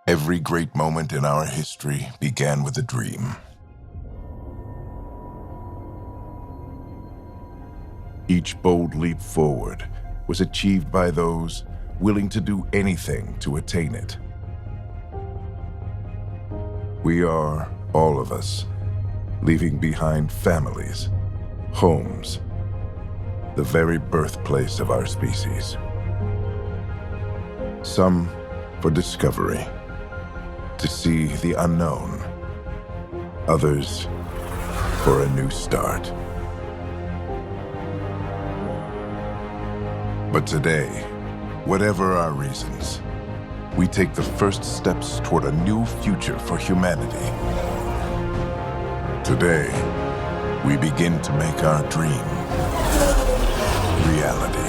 Every great moment in our history began with a dream. Each bold leap forward was achieved by those willing to do anything to attain it. We are, all of us, leaving behind families, homes, the very birthplace of our species. Some for discovery, to see the unknown. Others for a new start. But today, whatever our reasons, we take the first steps toward a new future for humanity. Today, we begin to make our dream reality.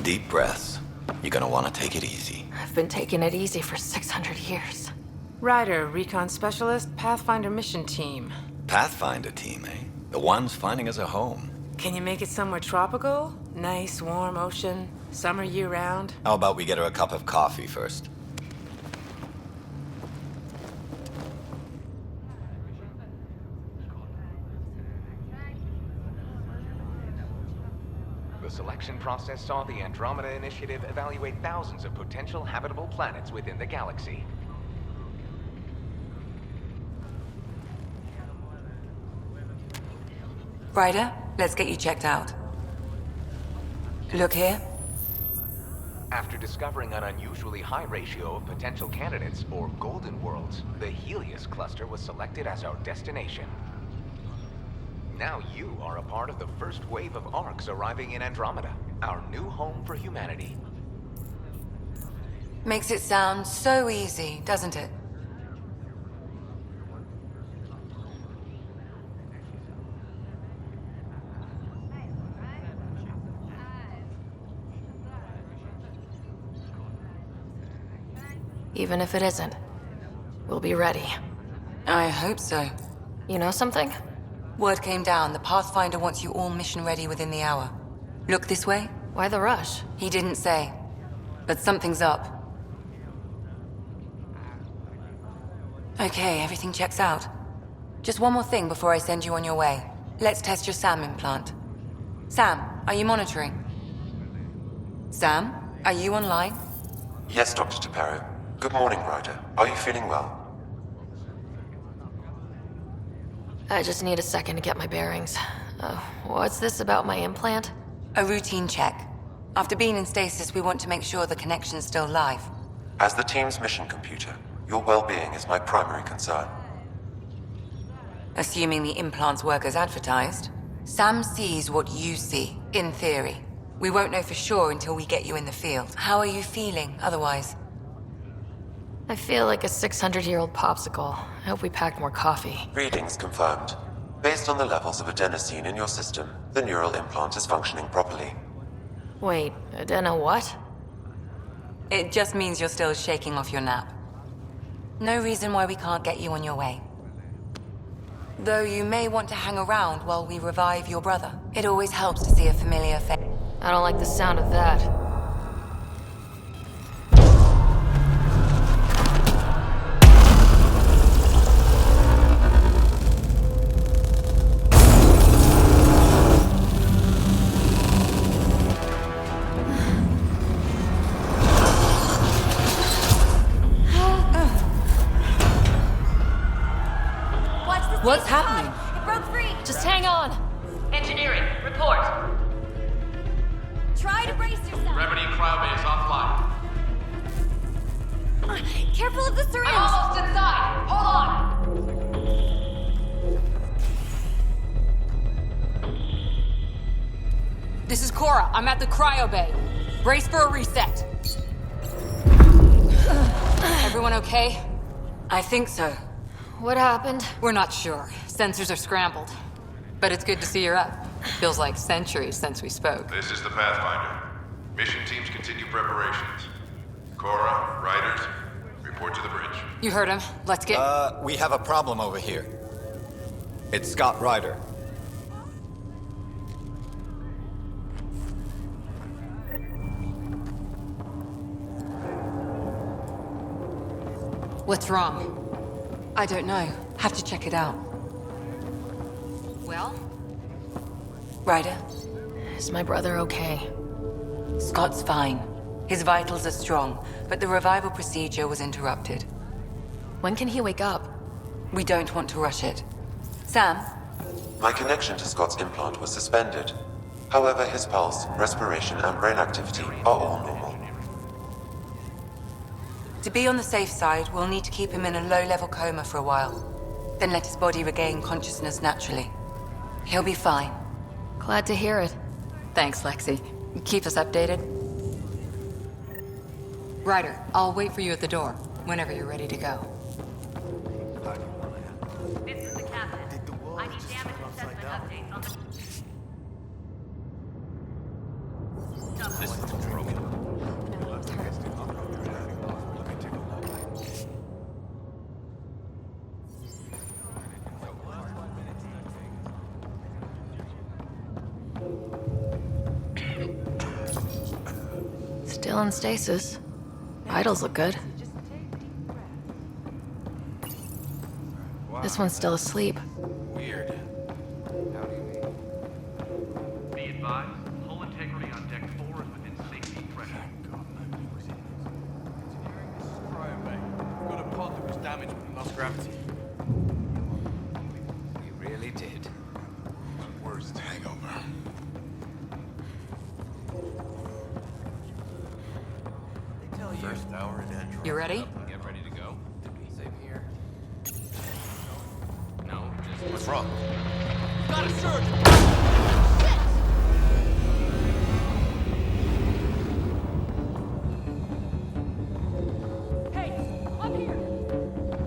Deep breaths. You're gonna want to take it easy. I've been taking it easy for 600 years. Ryder, Recon Specialist, Pathfinder Mission Team. Pathfinder team, eh? The ones finding us a home. Can you make it somewhere tropical? Nice, warm ocean, summer year-round? How about we get her a cup of coffee first? The selection process saw the Andromeda Initiative evaluate thousands of potential habitable planets within the galaxy. Ryder, let's get you checked out. Look here. After discovering an unusually high ratio of potential candidates, or golden worlds, the Helios cluster was selected as our destination. Now you are a part of the first wave of ARCs arriving in Andromeda, our new home for humanity. Makes it sound so easy, doesn't it? Even if it isn't, we'll be ready. I hope so. You know something? Word came down, the Pathfinder wants you all mission ready within the hour. Look this way? Why the rush? He didn't say. But something's up. Okay, everything checks out. Just one more thing before I send you on your way. Let's test your SAM implant. Sam, are you monitoring? Sam, are you online? Yes, Dr. Taparo. Good morning, Ryder. Are you feeling well? I just need a second to get my bearings. What's this about my implant? A routine check. After being in stasis, we want to make sure the connection's still live. As the team's mission computer, your well-being is my primary concern. Assuming the implants work as advertised, Sam sees what you see, in theory. We won't know for sure until we get you in the field. How are you feeling, otherwise? I feel like a 600-year-old popsicle. I hope we packed more coffee. Readings confirmed. Based on the levels of adenosine in your system, the neural implant is functioning properly. Wait, adeno what? It just means you're still shaking off your nap. No reason why we can't get you on your way. Though you may want to hang around while we revive your brother. It always helps to see a familiar face. I don't like the sound of that. What's happening? It broke free! Just hang on! Engineering, report! Try to brace yourself! Remedy cryobase offline. Careful of the syringe! I'm almost inside! Hold on! This is Cora. I'm at the cryo bay. Brace for a reset. Everyone okay? I think so. What happened? We're not sure. Sensors are scrambled. But it's good to see you're up. Feels like centuries since we spoke. This is the Pathfinder. Mission teams continue preparations. Cora, Riders, report to the bridge. You heard him. Let's get... We have a problem over here. It's Scott Ryder. What's wrong? I don't know. Have to check it out. Well? Ryder, Is my brother okay? Scott's fine. His vitals are strong, but the revival procedure was interrupted. When can he wake up? We don't want to rush it. Sam? My connection to Scott's implant was suspended. However, his pulse, respiration, and brain activity are all normal. To be on the safe side, we'll need to keep him in a low-level coma for a while. Then let his body regain consciousness naturally. He'll be fine. Glad to hear it. Thanks, Lexi. Keep us updated. Ryder, I'll wait for you at the door, whenever you're ready to go. This is the captain. I need damage assessment updates on the... This is broken. Still in stasis. Vitals look good. This one's still asleep. Weird. How do you mean? Be advised, hull integrity on deck 4 is within safety threshold. Got a pod that was damaged when we lost gravity. We really did. Worst hangover. First hour in Andromeda. You ready? Get ready to go. Same here. No, just what's wrong? Got a surge! Hey, up here!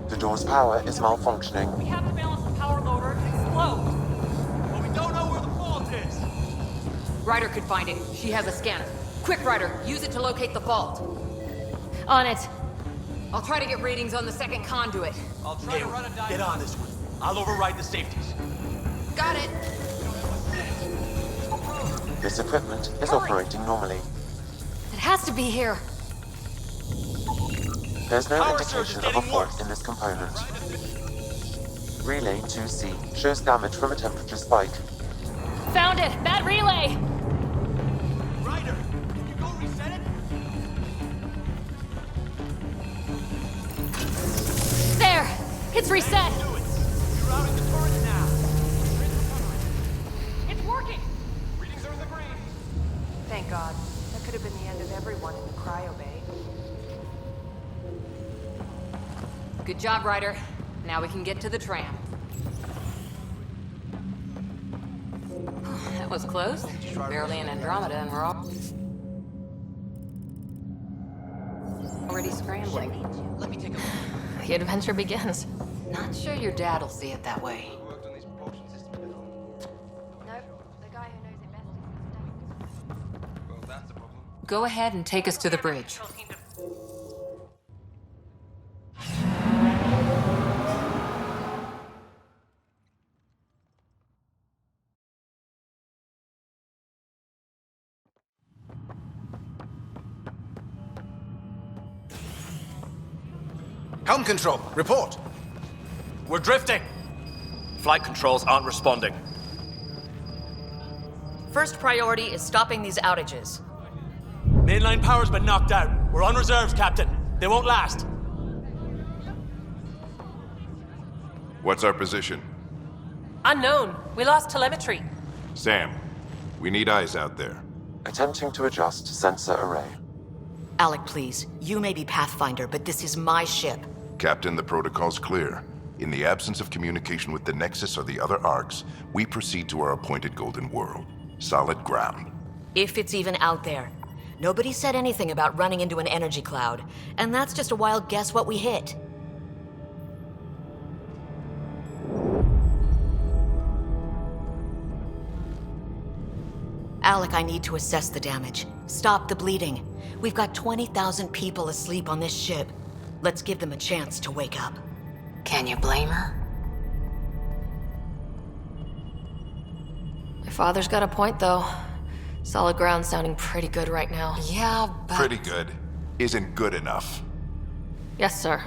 The door's power is malfunctioning. We have to balance the power loader and explode. But we don't know where the fault is. Ryder could find it. She has a scanner. Quick, Ryder, use it to locate the fault. On it. I'll try to get readings on the second conduit. I'll try to run a dive. Get on this one. I'll override the safeties. Got it. This equipment is operating normally. It has to be here. There's no Power surge is indication of a getting fault worse. in this component. Relay 2C shows damage from a temperature spike. Found it. Bad relay. Ryder, can you go reset it? There. It's reset. Do it. Rerouting the turret now. It's working! Readings are in the green. Thank God. That could have been the end of everyone in the cryo bay. Good job, Ryder. Now we can get to the tram. That was close. Barely in Andromeda, and we're already scrambling. Let me take a look. The adventure begins. Not sure your dad'll see it that way. Worked on these propulsion systems before. Nope. The guy who knows it best is mistaken. Well, that's a problem. Go ahead and take us to the bridge. Helm control, report. We're drifting. Flight controls aren't responding. First priority is stopping these outages. Mainline power's been knocked out. We're on reserves, Captain. They won't last. What's our position? Unknown. We lost telemetry. Sam, we need eyes out there. Attempting to adjust sensor array. Alec, please. You may be Pathfinder, but this is my ship. Captain, the protocol's clear. In the absence of communication with the Nexus or the other arcs, we proceed to our appointed Golden World. Solid ground. If it's even out there. Nobody said anything about running into an energy cloud, and that's just a wild guess what we hit. Alec, I need to assess the damage. Stop the bleeding. We've got 20,000 people asleep on this ship. Let's give them a chance to wake up. Can you blame her? My father's got a point, though. Solid ground sounding pretty good right now. Yeah, but... Pretty good. Isn't good enough. Yes, sir.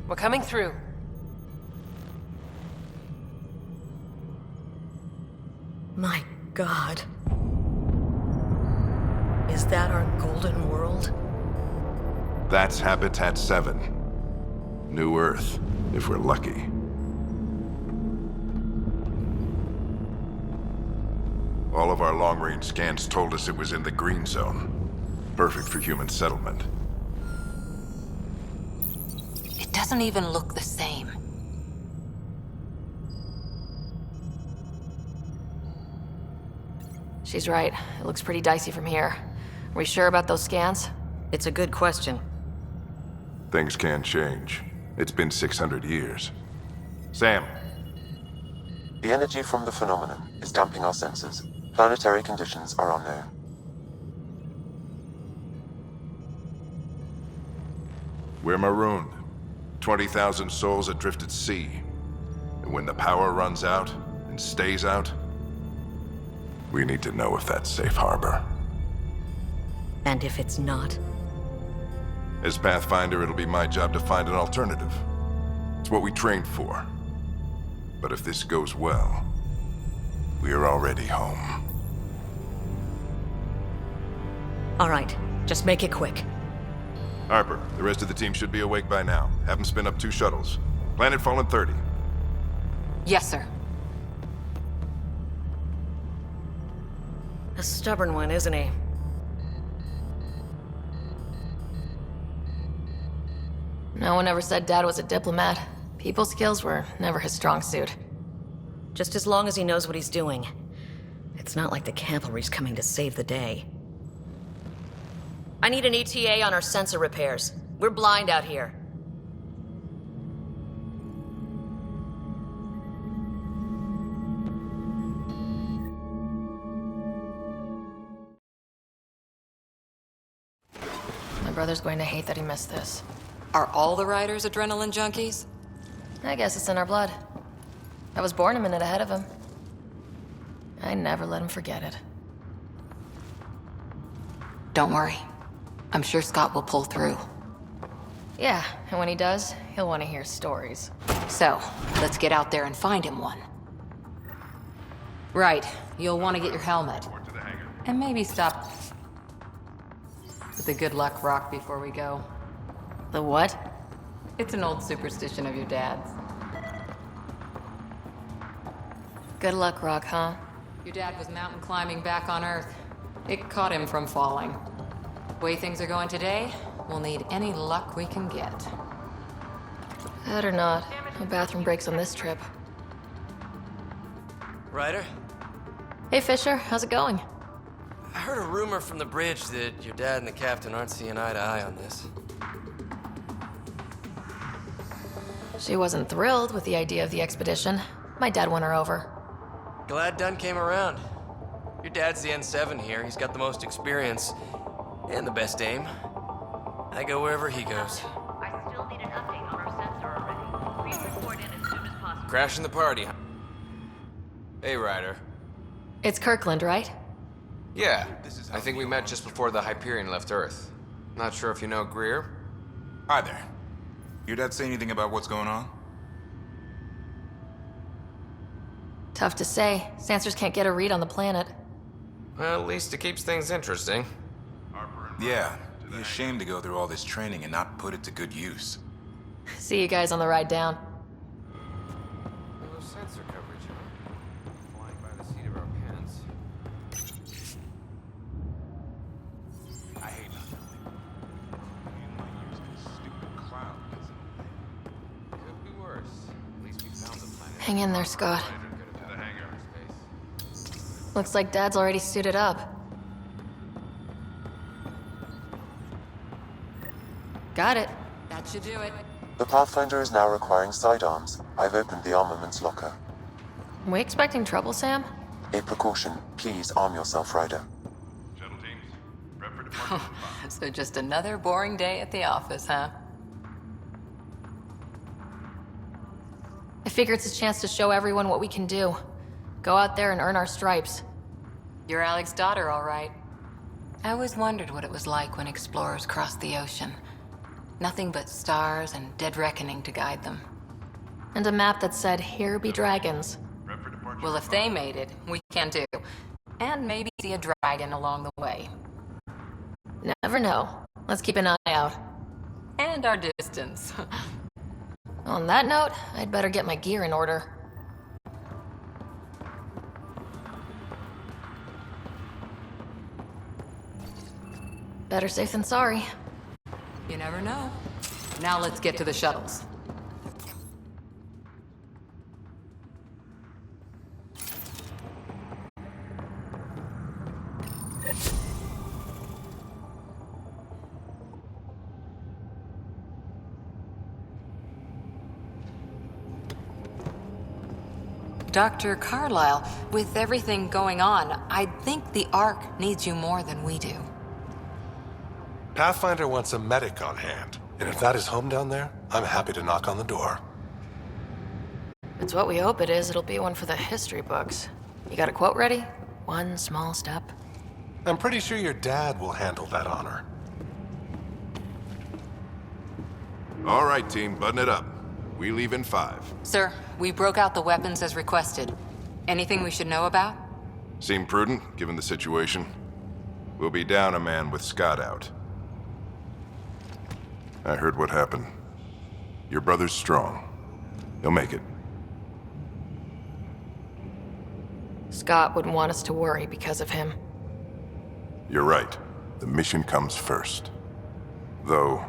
We're coming through. My God. Is that our golden world? That's Habitat 7. New Earth, if we're lucky. All of our long-range scans told us it was in the green zone. Perfect for human settlement. It doesn't even look the same. She's right. It looks pretty dicey from here. Are we sure about those scans? It's a good question. Things can change. It's been 600 years. Sam. The energy from the phenomenon is damping our senses. Planetary conditions are unknown. We're marooned. 20,000 souls adrift at sea. And when the power runs out, and stays out, we need to know if that's safe harbor. And if it's not? As Pathfinder, it'll be my job to find an alternative. It's what we trained for. But if this goes well, we are already home. All right, just make it quick. Harper, the rest of the team should be awake by now. Have them spin up 2 shuttles. Planet Fallen 30. Yes, sir. A stubborn one, isn't he? No one ever said Dad was a diplomat. People skills were never his strong suit. Just as long as he knows what he's doing. It's not like the cavalry's coming to save the day. I need an ETA on our sensor repairs. We're blind out here. My brother's going to hate that he missed this. Are all the riders adrenaline junkies? I guess it's in our blood. I was born a minute ahead of him. I never let him forget it. Don't worry. I'm sure Scott will pull through. Yeah, and when he does, he'll want to hear stories. So, let's get out there and find him one. Right, you'll want to get your helmet. And maybe stop with the good luck rock before we go. The what? It's an old superstition of your dad's. Good luck, Rock, huh? Your dad was mountain climbing back on Earth. It caught him from falling. The way things are going today, we'll need any luck we can get. That or not, no bathroom breaks on this trip. Ryder? Hey, Fisher, how's it going? I heard a rumor from the bridge that your dad and the captain aren't seeing eye to eye on this. She wasn't thrilled with the idea of the expedition. My dad won her over. Glad Dunn came around. Your dad's the N7 here. He's got the most experience and the best aim. I go wherever he goes. I still need an update on our sensor already. Please report in as soon as possible. Crashing the party. Hey, Ryder. It's Kirkland, right? Yeah, I think we met just before the Hyperion left Earth. Not sure if you know Greer? Hi there. Your dad say anything about what's going on? Tough to say. Sensors can't get a read on the planet. Well, at least it keeps things interesting. Yeah, be ashamed to go through all this training and not put it to good use. See you guys on the ride down. No sensor coverage, huh? Flying by the seat of our pants. I hate nothing. You might use this stupid cloud as an Could be worse. At least we found the planet. Hang in there, Scott. Looks like Dad's already suited up. Got it. That should do it. The Pathfinder is now requiring sidearms. I've opened the armaments locker. We expecting trouble, Sam? A precaution. Please arm yourself, Ryder. Shuttle teams, prep for departure. So just another boring day at the office, huh? I figure it's a chance to show everyone what we can do. Go out there and earn our stripes. You're Alec's daughter, all right. I always wondered what it was like when explorers crossed the ocean. Nothing but stars and dead reckoning to guide them. And a map that said, "Here be dragons." Well, if they made it, we can too. And maybe see a dragon along the way. Never know. Let's keep an eye out. And our distance. On that note, I'd better get my gear in order. Better safe than sorry. You never know. Now let's get to the shuttles. Dr. Carlyle, with everything going on, I think the Ark needs you more than we do. Pathfinder wants a medic on hand, and if that is home down there, I'm happy to knock on the door. It's what we hope it is. It'll be one for the history books. You got a quote ready? One small step. I'm pretty sure your dad will handle that honor. All right, team, button it up. We leave in 5. Sir, we broke out the weapons as requested. Anything we should know about? Seem prudent, given the situation. We'll be down a man with Scott out. I heard what happened. Your brother's strong. He'll make it. Scott wouldn't want us to worry because of him. You're right. The mission comes first. Though,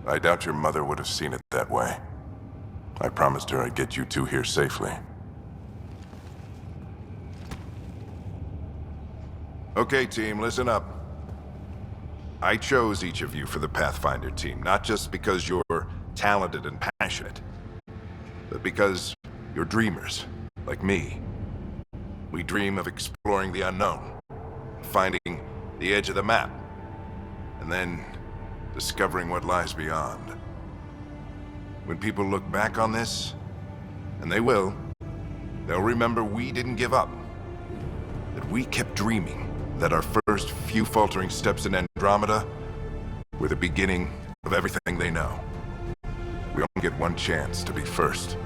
I doubt your mother would have seen it that way. I promised her I'd get you two here safely. Okay, team, listen up. I chose each of you for the Pathfinder team, not just because you're talented and passionate, but because you're dreamers, like me. We dream of exploring the unknown, finding the edge of the map, and then discovering what lies beyond. When people look back on this, and they will, they'll remember we didn't give up. That we kept dreaming, that our first few faltering steps in Andromeda were the beginning of everything they know. We only get one chance to be first.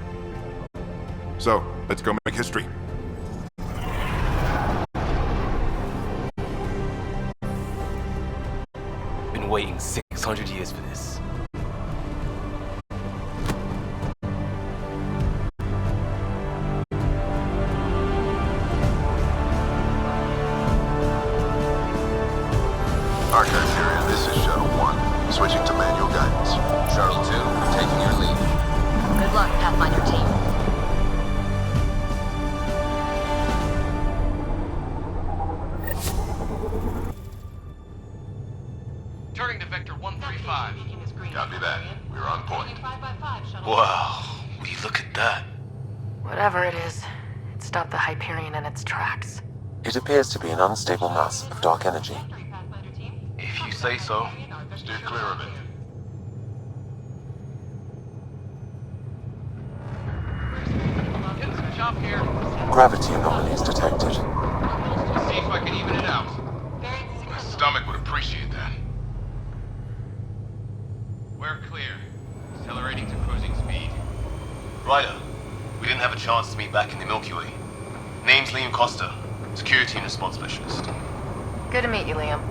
So, let's go make history. Been waiting 600 years for this. Archive area, this is Shuttle 1. Switching to manual guidance. Shuttle 2, taking your lead. Good luck, Pathfinder team. Turning to Vector 135. Copy that. We're on point. Wow, will you look at that? Whatever it is, it stopped the Hyperion in its tracks. It appears to be an unstable mass of dark energy. If you say so. Steer clear of it. Getting some chop here. Gravity anomalies detected. Let's see if I can even it out. My stomach would appreciate that. We're clear. Accelerating to cruising speed. Ryder, we didn't have a chance to meet back in the Milky Way. Name's Liam Costa, Security and Response Specialist. Good to meet you, Liam.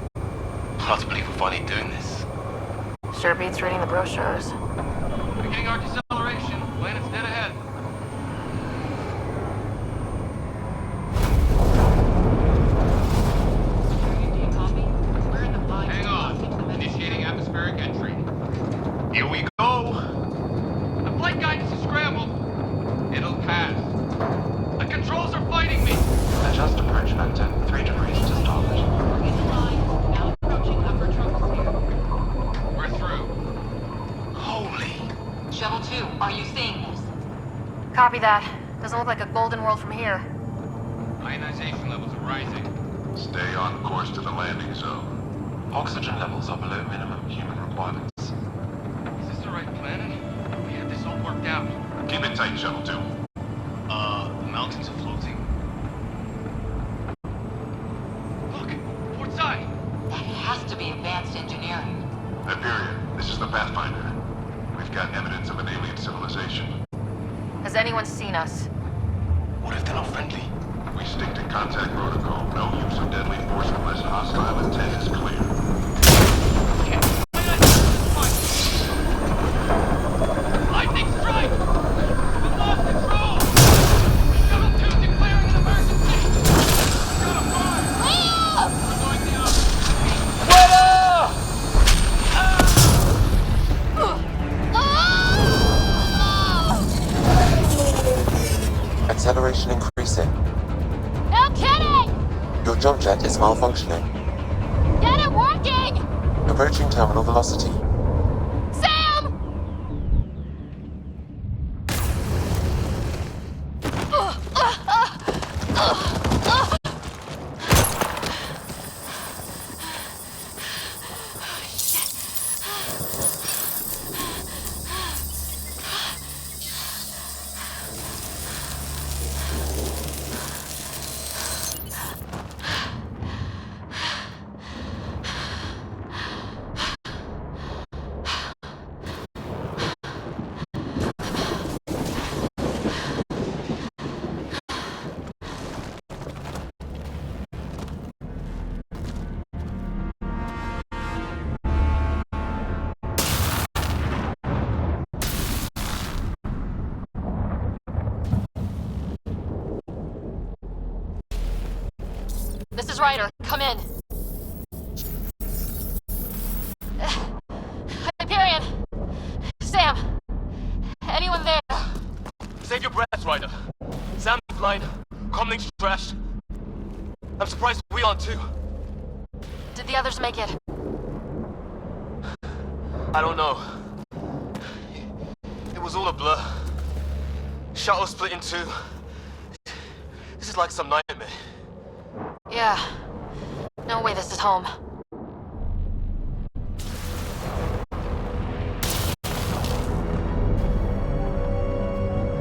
Hard to believe we're finally doing this. Sure beats reading the brochures. Beginning our deceleration. Planet's dead ahead. Hang on. Initiating atmospheric entry. Here we go! The flight guidance is scrambled. It'll pass. The controls are fighting me. Adjust approach vector 3 degrees to starboard. We're through. Holy! Shuttle 2, are you seeing this? Copy that. Doesn't look like a golden world from here. Ionization levels are rising. Stay on course to the landing zone. Oxygen levels are below minimum human requirements. Is this the right planet? We had this all worked out. Keep it tight, Shuttle 2. The mountains are floating. Look, port side. That has to be advanced engineering. Hyperion, this is the Pathfinder. We've got evidence of an alien civilization. Has anyone seen us? What if they're not friendly? We stick to contact protocol. No use of deadly force unless hostile intent is clear. Lightning strike! We lost control! Shuttle 2 declaring an emergency! Shuttle 5! We're going the Acceleration increasing. No kidding! Your jump jet is malfunctioning. Get it working! Approaching terminal velocity. Sam! This is Ryder. Come in. Hyperion! Sam! Anyone there? Save your breath, Ryder. Sam's blind. Comlink's trashed. I'm surprised we aren't too. Did the others make it? I don't know. It was all a blur. Shuttle split in two. This is like some nightmare. Yeah. No way this is home.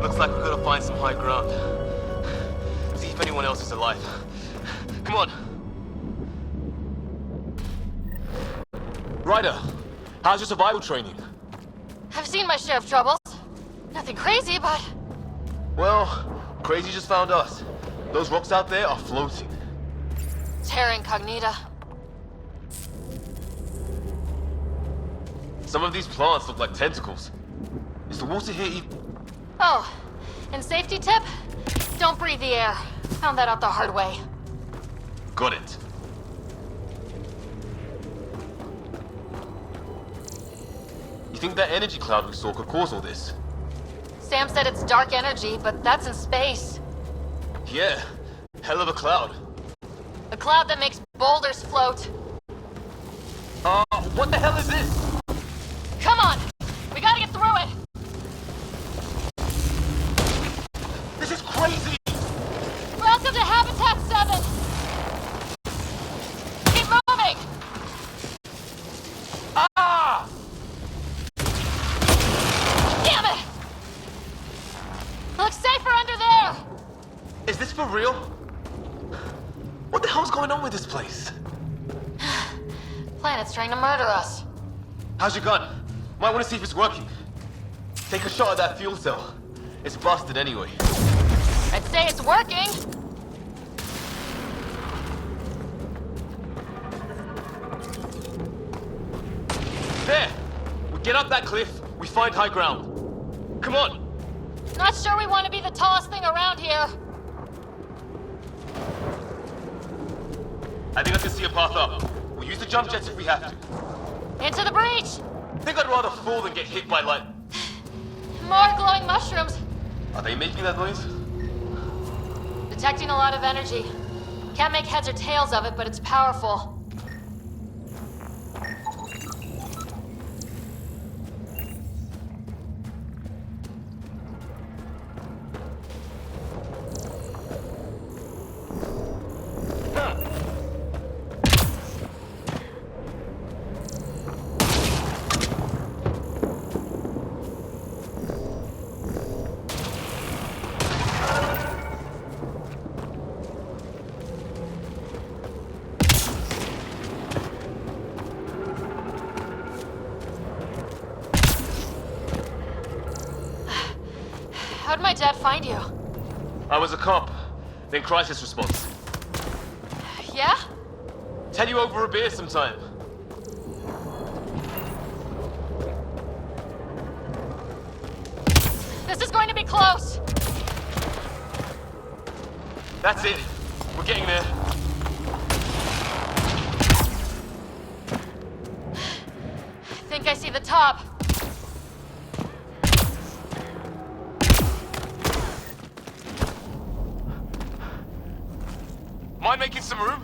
Looks like we've got to find some high ground. See if anyone else is alive. Come on. Ryder, how's your survival training? I've seen my share of troubles. Nothing crazy, but... Well, crazy just found us. Those rocks out there are floating. Terra Incognita. Some of these plants look like tentacles. Is the water here even... Oh, and safety tip? Don't breathe the air. Found that out the hard way. Got it. You think that energy cloud we saw could cause all this? Sam said it's dark energy, but that's in space. Yeah, hell of a cloud. A cloud that makes boulders float. What the hell is this? Come on! We gotta get through it! This is crazy! Welcome to Habitat 7! Keep moving! Ah! Damn it! Looks safer under there! Is this for real? What the hell's going on with this place? Planet's trying to murder us. How's your gun? Might want to see if it's working. Take a shot at that fuel cell. It's busted anyway. I'd say it's working. There! We get up that cliff, we find high ground. Come on! Not sure we want to be the tallest thing around here. I think I can see a path up. We'll use the jump jets if we have to. Into the breach! Think I'd rather fall than get hit by light. More glowing mushrooms. Are they making that noise? Detecting a lot of energy. Can't make heads or tails of it, but it's powerful. How'd my dad find you? I was a cop, then crisis response. Yeah? Tell you over a beer sometime. This is going to be close. That's it. We're getting there. Think I see the top. Mind making some room?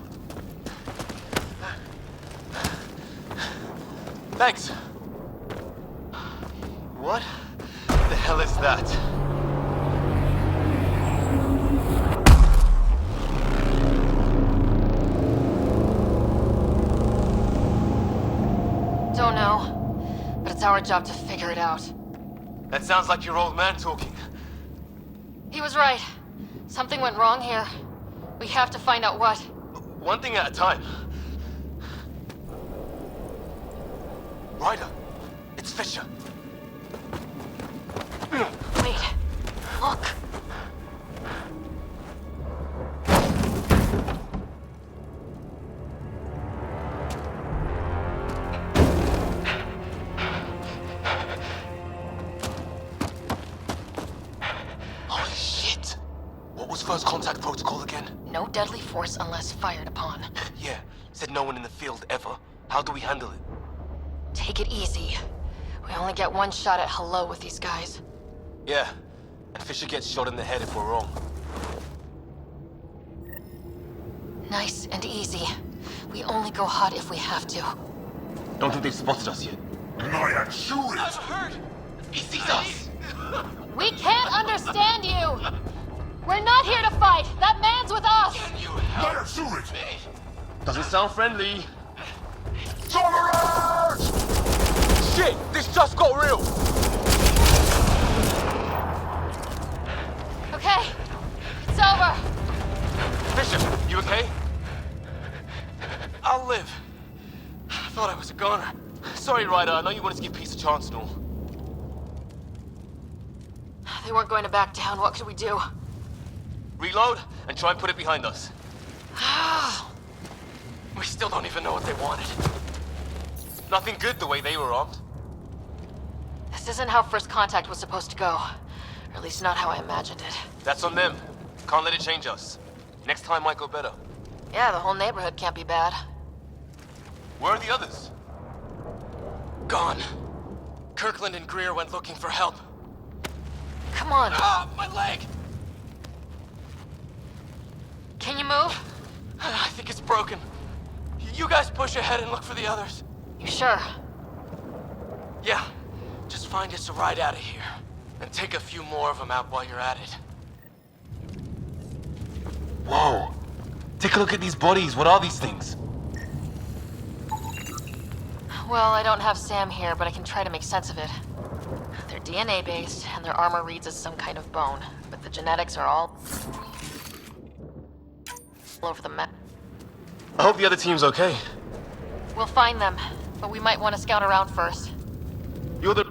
Thanks. What the hell is that? Don't know, but it's our job to figure it out. That sounds like your old man talking. He was right. Something went wrong here. We have to find out what. One thing at a time. Ryder, it's Fisher. Wait, look. Holy shit! What was first How's contact protocol again? No deadly force unless fired upon. Yeah, said no one in the field ever. How do we handle it? Take it easy. We only get one shot at hello with these guys. Yeah, and Fisher gets shot in the head if we're wrong. Nice and easy. We only go hot if we have to. Don't think they've spotted us yet. Naya, shoot it! I've heard! He sees us! We can't understand you! We're not here to fight! That man's with us! Can you Naya, help shoot it! me? Doesn't sound friendly. Tolerance! Shit! This just got real! Okay, it's over. Fisher, you okay? I'll live. I thought I was a goner. Sorry, Ryder, I know you wanted to give peace a chance and all. They weren't going to back down. What could we do? Reload and try and put it behind us. We still don't even know what they wanted. Nothing good the way they were armed. This isn't how first contact was supposed to go. Or at least not how I imagined it. That's on them. Can't let it change us. Next time might go better. Yeah, the whole neighborhood can't be bad. Where are the others? Gone. Kirkland and Greer went looking for help. Come on. Ah, my leg! Can you move? I think it's broken. You guys push ahead and look for the others. You sure? Yeah. Just find us a ride out of here. And take a few more of them out while you're at it. Whoa. Take a look at these bodies. What are these things? Well, I don't have Sam here, but I can try to make sense of it. They're DNA-based, and their armor reads as some kind of bone. But the genetics are all over the map. I hope the other team's okay. We'll find them, but we might want to scout around first. You're the...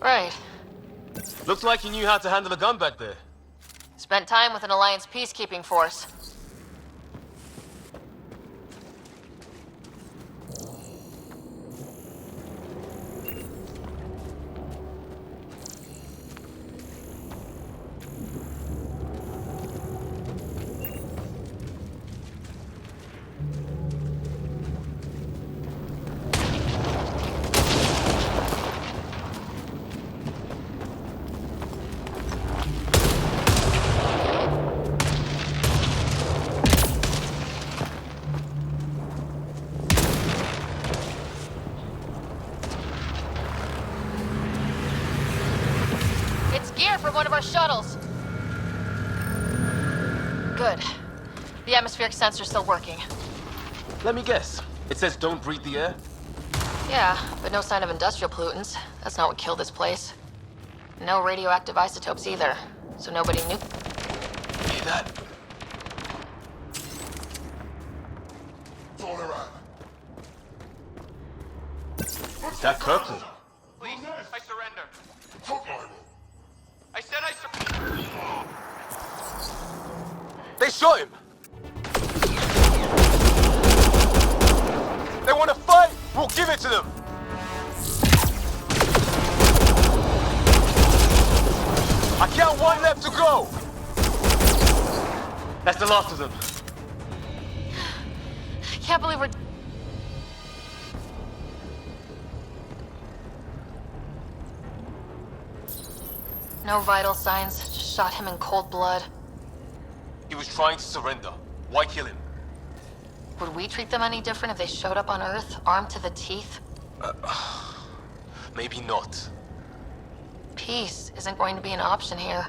Right. Looks like you knew how to handle a gun back there. Spent time with an Alliance peacekeeping force. From one of our shuttles. Good. The atmospheric sensor's still working. Let me guess. It says don't breathe the air? Yeah, but no sign of industrial pollutants. That's not what killed this place. No radioactive isotopes either, so nobody knew. Hear that? Is that Kirkland? Please, I surrender. I said I surrender. They shot him! They want to fight! We'll give it to them! I count one left to go! That's the last of them. I can't believe we're... No vital signs, just shot him in cold blood. He was trying to surrender. Why kill him? Would we treat them any different if they showed up on Earth, armed to the teeth? Maybe not. Peace isn't going to be an option here.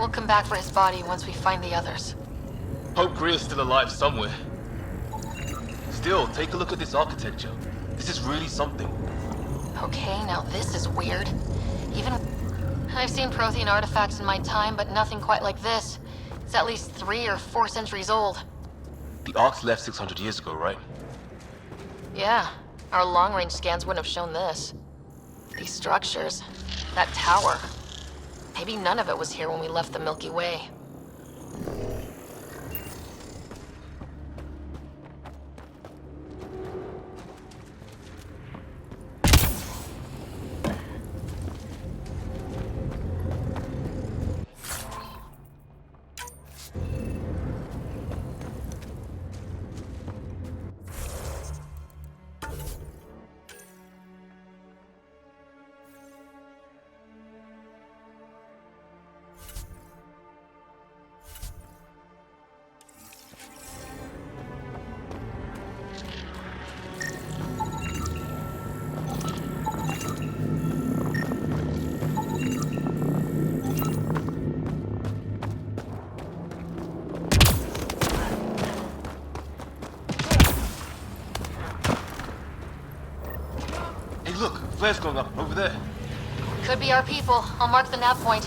We'll come back for his body once we find the others. Hope Greer's still alive somewhere. Still, take a look at this architecture. This is really something. Okay, now this is weird. I've seen Prothean artifacts in my time, but nothing quite like this. It's at least 3 or 4 centuries old. The Ark's left 600 years ago, right? Yeah, our long-range scans wouldn't have shown this. These structures, that tower. Maybe none of it was here when we left the Milky Way. Look, flare's going up over there. Could be our people. I'll mark the nav point.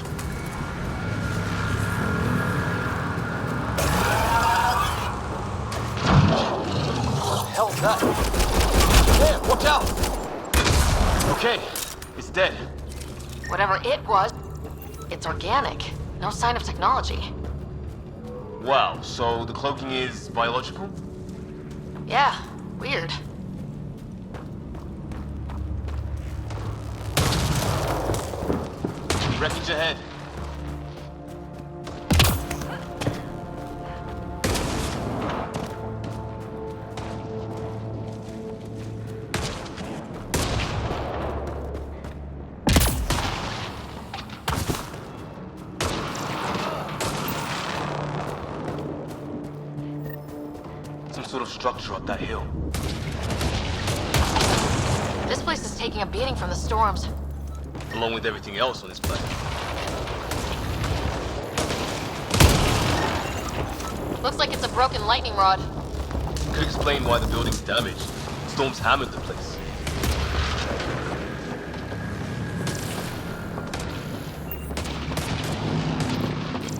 What the hell's that? There, watch out! Okay, it's dead. Whatever it was, it's organic. No sign of technology. Wow, so the cloaking is biological? Yeah, weird. Wreckage ahead. Some sort of structure up that hill. This place is taking a beating from the storms. Along with everything else on this planet. Looks like it's a broken lightning rod. Could explain why the building's damaged. Storms hammered the place.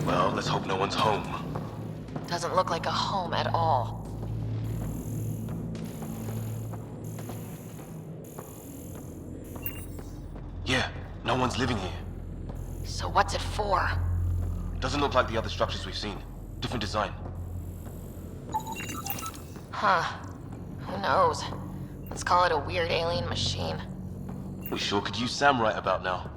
Well, let's hope no one's home. Doesn't look like a home at all. Yeah, no one's living here. So what's it for? Doesn't look like the other structures we've seen. Different design. Huh. Who knows? Let's call it a weird alien machine. We sure could use Sam right about now.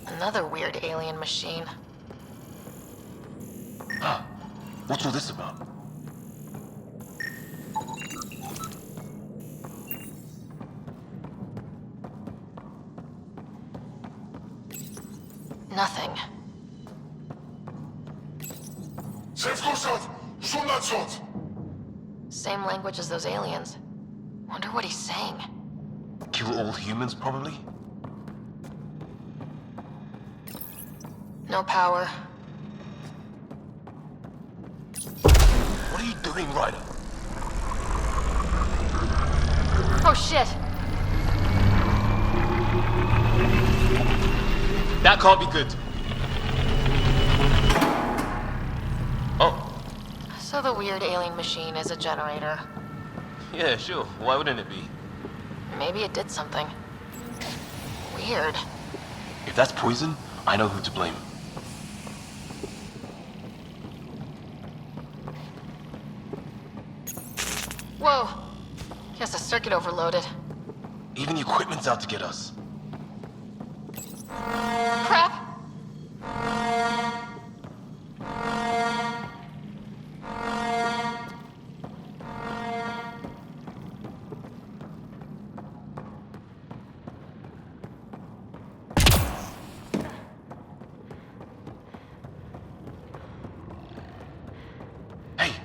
Another weird alien machine. What's all this about? Nothing. Same language as those aliens. Wonder what he's saying. Kill all humans, probably? No power. What are you doing, Ryder? Oh shit! That can't be good. Oh. So the weird alien machine is a generator. Yeah, sure. Why wouldn't it be? Maybe it did something. Weird. If that's poison, I know who to blame. Whoa! Guess the circuit overloaded. Even the equipment's out to get us. Crap!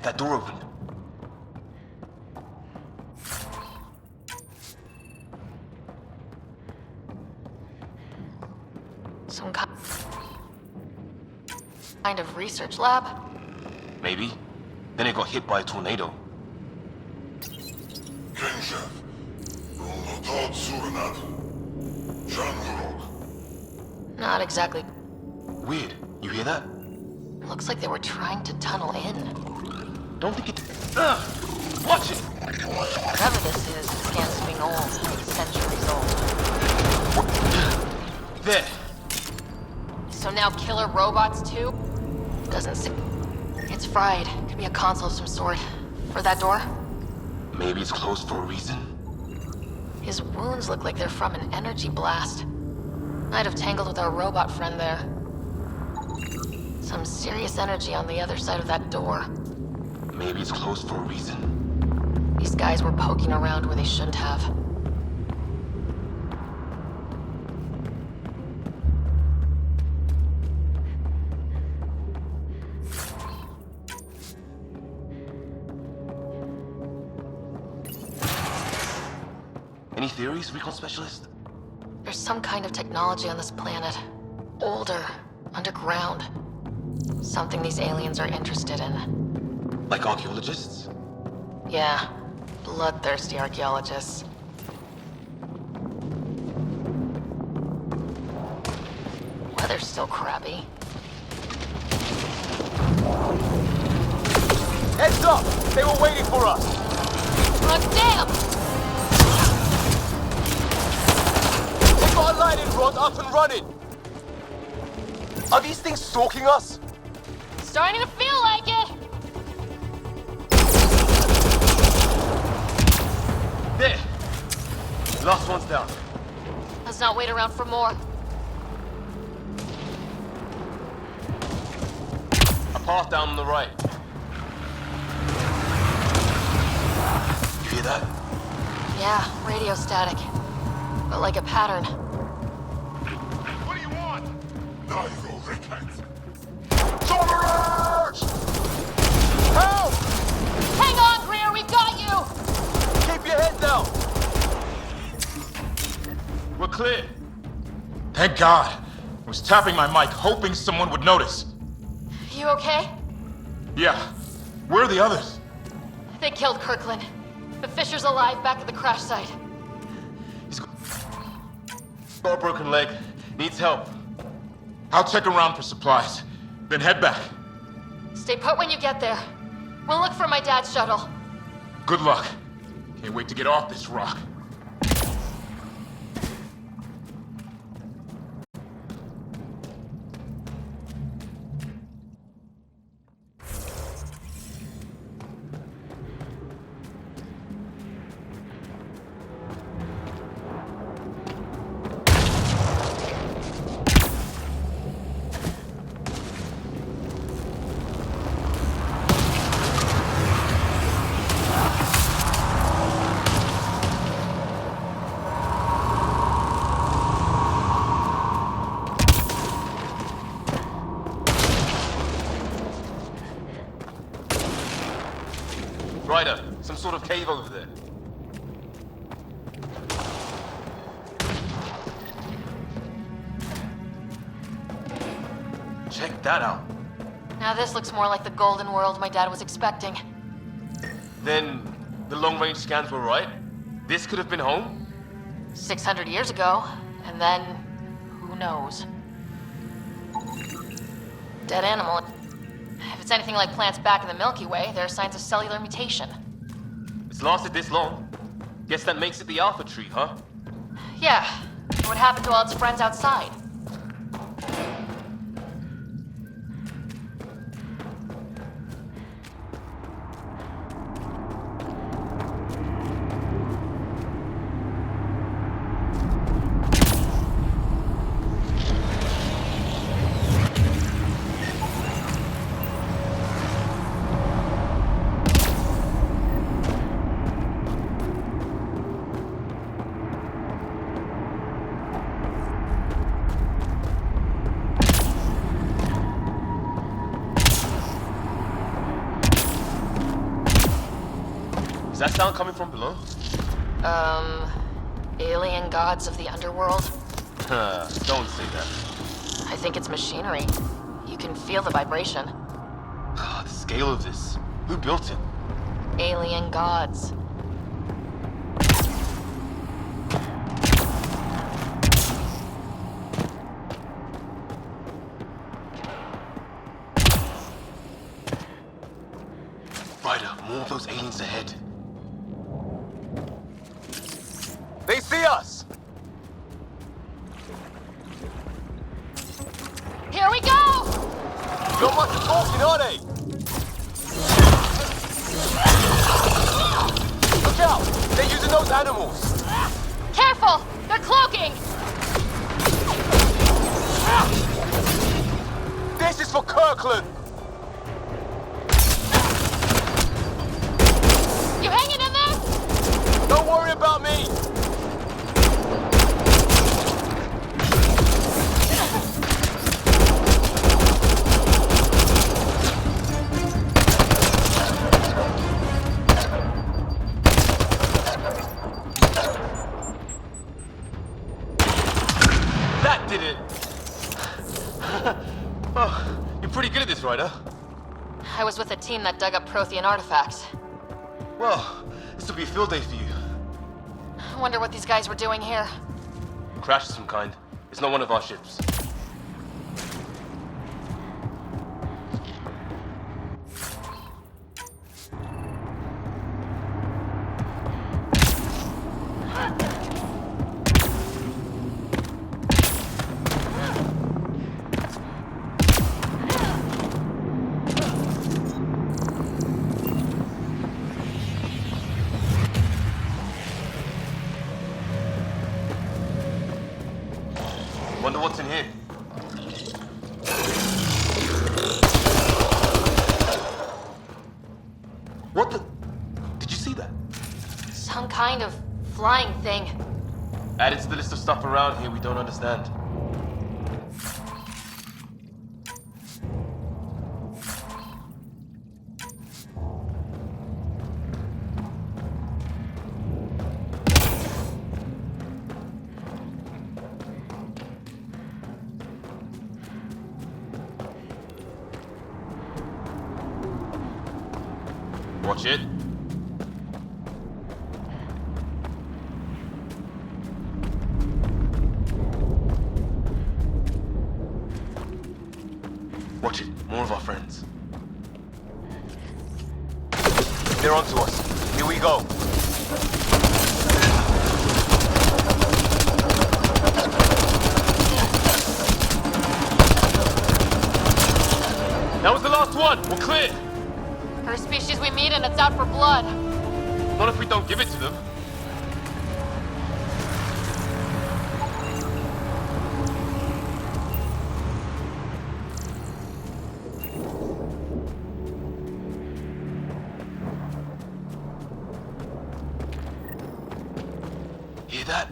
that door open. Some kind of research lab? Maybe. Then it got hit by a tornado. Not exactly. Weird. You hear that? Looks like they were trying to tunnel in. Don't think it... Watch it! Whatever this is, the scan's being old. Centuries old. There. So now killer robots too? Doesn't seem... It's fried. Could be a console of some sort. For that door? Maybe it's closed for a reason. His wounds look like they're from an energy blast. Might have tangled with our robot friend there. Some serious energy on the other side of that door. Maybe it's closed for a reason. These guys were poking around where they shouldn't have. Any theories, recon specialist? There's some kind of technology on this planet. Older, underground. Something these aliens are interested in. Like archaeologists? Yeah, bloodthirsty archaeologists. Weather's still crappy. Heads up! They were waiting for us! Oh, damn! They got a lightning rod up and running! Are these things stalking us? Starting to feel like it! There! Last one's down. Let's not wait around for more. A path down on the right. You hear that? Yeah, radio static. But like a pattern. What do you want? Help! Hang on, Greer, we've got you! Keep your head down! We're clear. Thank God. I was tapping my mic, hoping someone would notice. You okay? Yeah. Where are the others? They killed Kirkland. The Fisher's alive back at the crash site. Got a broken leg. Needs help. I'll check around for supplies, then head back. Stay put when you get there. We'll look for my dad's shuttle. Good luck. Can't wait to get off this rock. Ryder, some sort of cave over there. Check that out. Now this looks more like the golden world my dad was expecting. Then the long-range scans were right? This could have been home? 600 years ago, and then who knows? Dead animal. If it's anything like plants back in the Milky Way, there are signs of cellular mutation. It's lasted this long. Guess that makes it the Alpha Tree, huh? Yeah. What happened to all its friends outside? Is that sound coming from below? Alien gods of the underworld? Don't say that. I think it's machinery. You can feel the vibration. The scale of this. Who built it? Alien gods. Ryder, more of those aliens ahead. They see us! Here we go! Not much of talking, are they? Look out! They're using those animals! Careful! They're cloaking! This is for Kirkland! You hanging in there? Don't worry about me! That did it! Oh, you're pretty good at this, Ryder. I was with a team that dug up Prothean artifacts. Well, this will be a field day for you. I wonder what these guys were doing here. Crash of some kind. It's not one of our ships. Wonder what's in here. What the? Did you see that? Some kind of flying thing. Added to the list of stuff around here we don't understand. Watch it. Watch it. More of our friends. They're onto us. Here we go. That was the last one. We're clear. First species we meet and it's out for blood. Not if we don't give it to them. Hear that?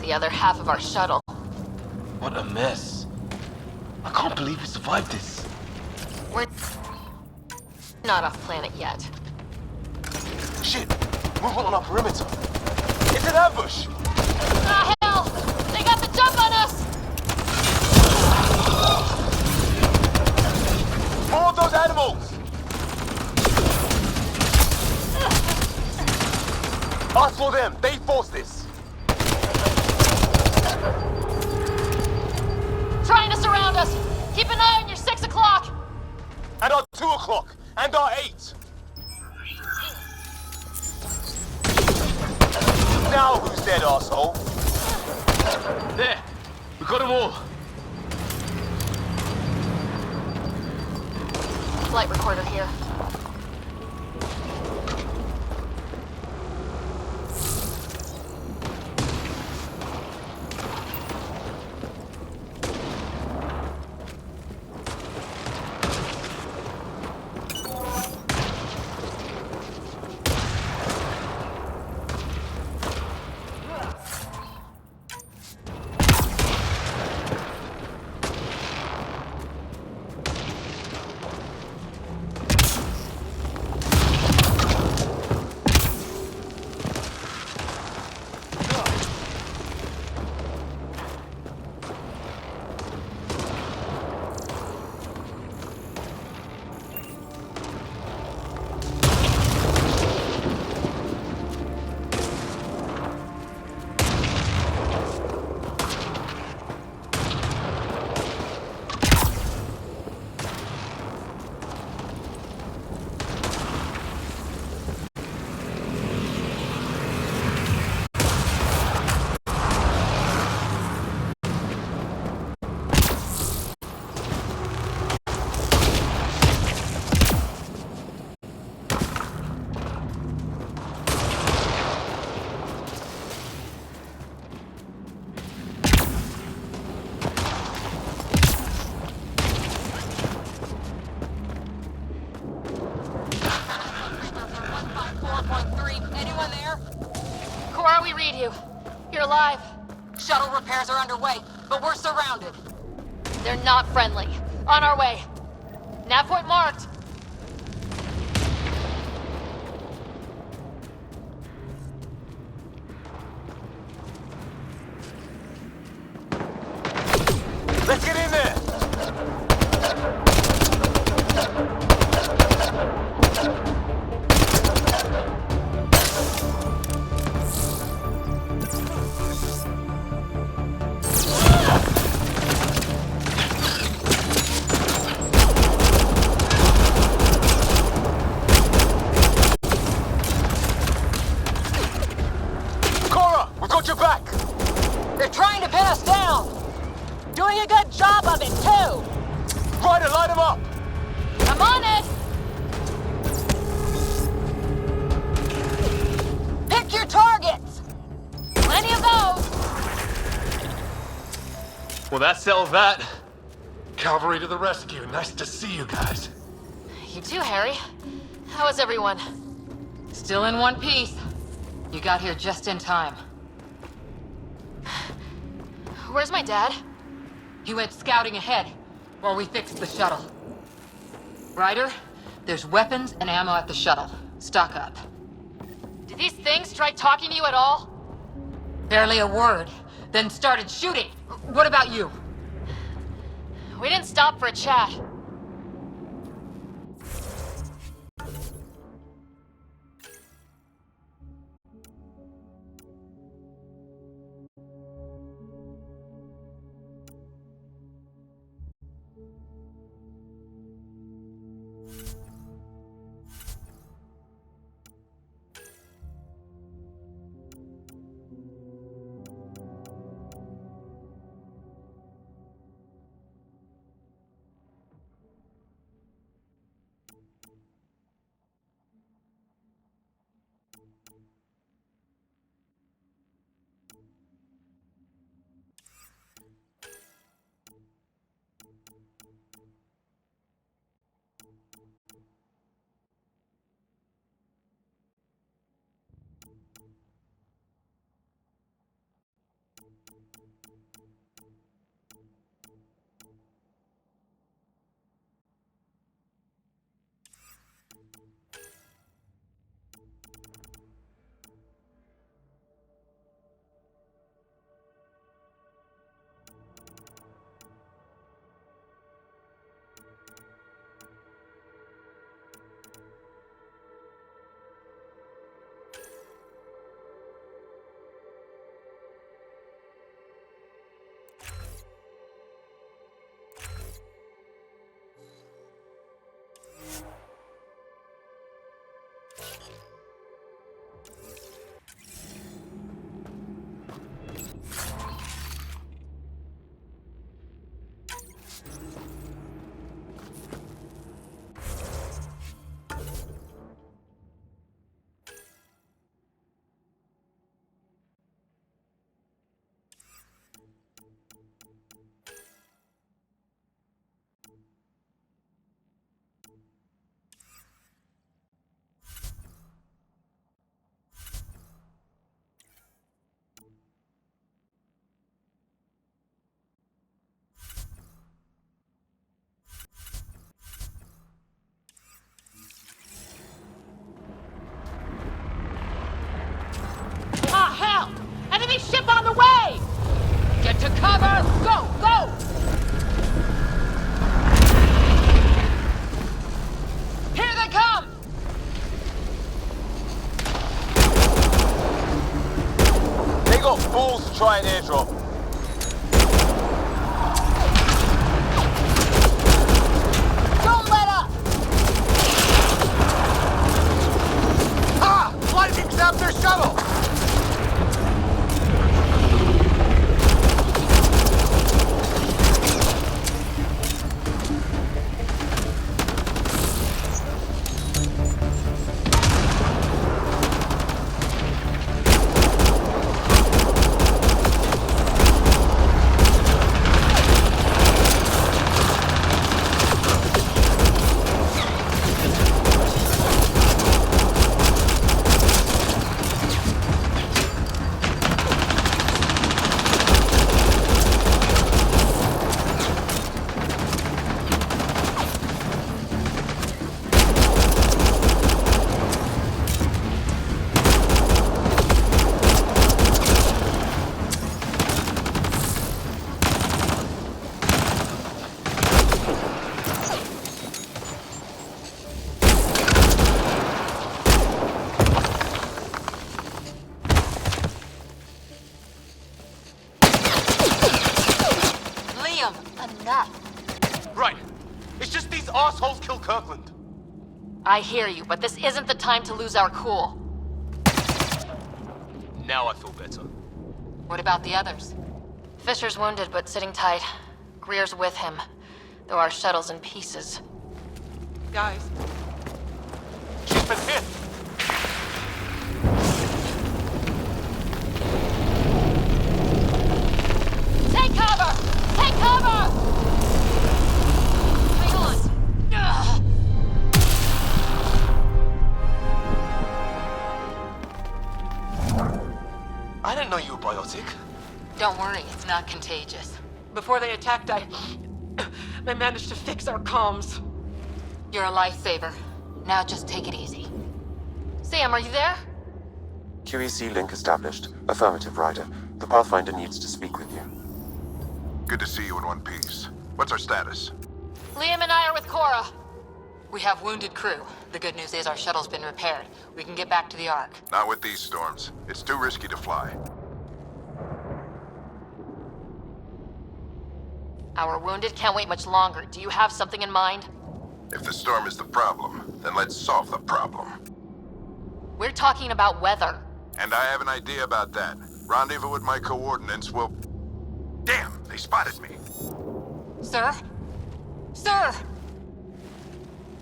The other half of our shuttle. What a mess. I can't believe we survived this. Not off planet yet. Shit! Movement on our perimeter. It's an ambush! Ah, hell! They got the jump on us! More of those animals! Us for them, they forced this! Trying to surround us! Keep an eye on your 6 o'clock! And our 2 o'clock! And our 8! Now who's dead, asshole? There! We got them all! Flight recorder here. Anyone there? Cora, we read you. You're alive. Shuttle repairs are underway, but we're surrounded. They're not friendly. On our way. Nav point marked. Let's get in there! Cora, we got your back! They're trying to pin us down! Doing a good job of it, too! Ryder, light him up! I'm on it! Pick your targets! Plenty of those! Well, that settles that. Cavalry to the rescue. Nice to see you guys. You too, Harry. How is everyone? Still in one piece. You got here just in time. Where's my dad? He went scouting ahead while we fixed the shuttle. Ryder, there's weapons and ammo at the shuttle. Stock up. Did these things try talking to you at all? Barely a word, then started shooting. What about you? We didn't stop for a chat. try an airdrop. Don't let up! Ah! Lightning zapped their shuttle! Right. It's just these assholes killed Kirkland. I hear you, but this isn't the time to lose our cool. Now I feel better. What about the others? Fisher's wounded, but sitting tight. Greer's with him, though our shuttle's in pieces. Guys. She's been hit! Take cover! Take cover! Hang on! Ugh. I didn't know you were biotic. Don't worry, it's not contagious. Before they attacked, I managed to fix our comms. You're a lifesaver. Now just take it easy. Sam, are you there? QEC link established. Affirmative, Ryder. The Pathfinder needs to speak with you. Good to see you in one piece. What's our status? Liam and I are with Cora. We have wounded crew. The good news is our shuttle's been repaired. We can get back to the Ark. Not with these storms. It's too risky to fly. Our wounded can't wait much longer. Do you have something in mind? If the storm is the problem, then let's solve the problem. We're talking about weather. And I have an idea about that. Rendezvous with my coordinates will... Damn, they spotted me. Sir? Sir!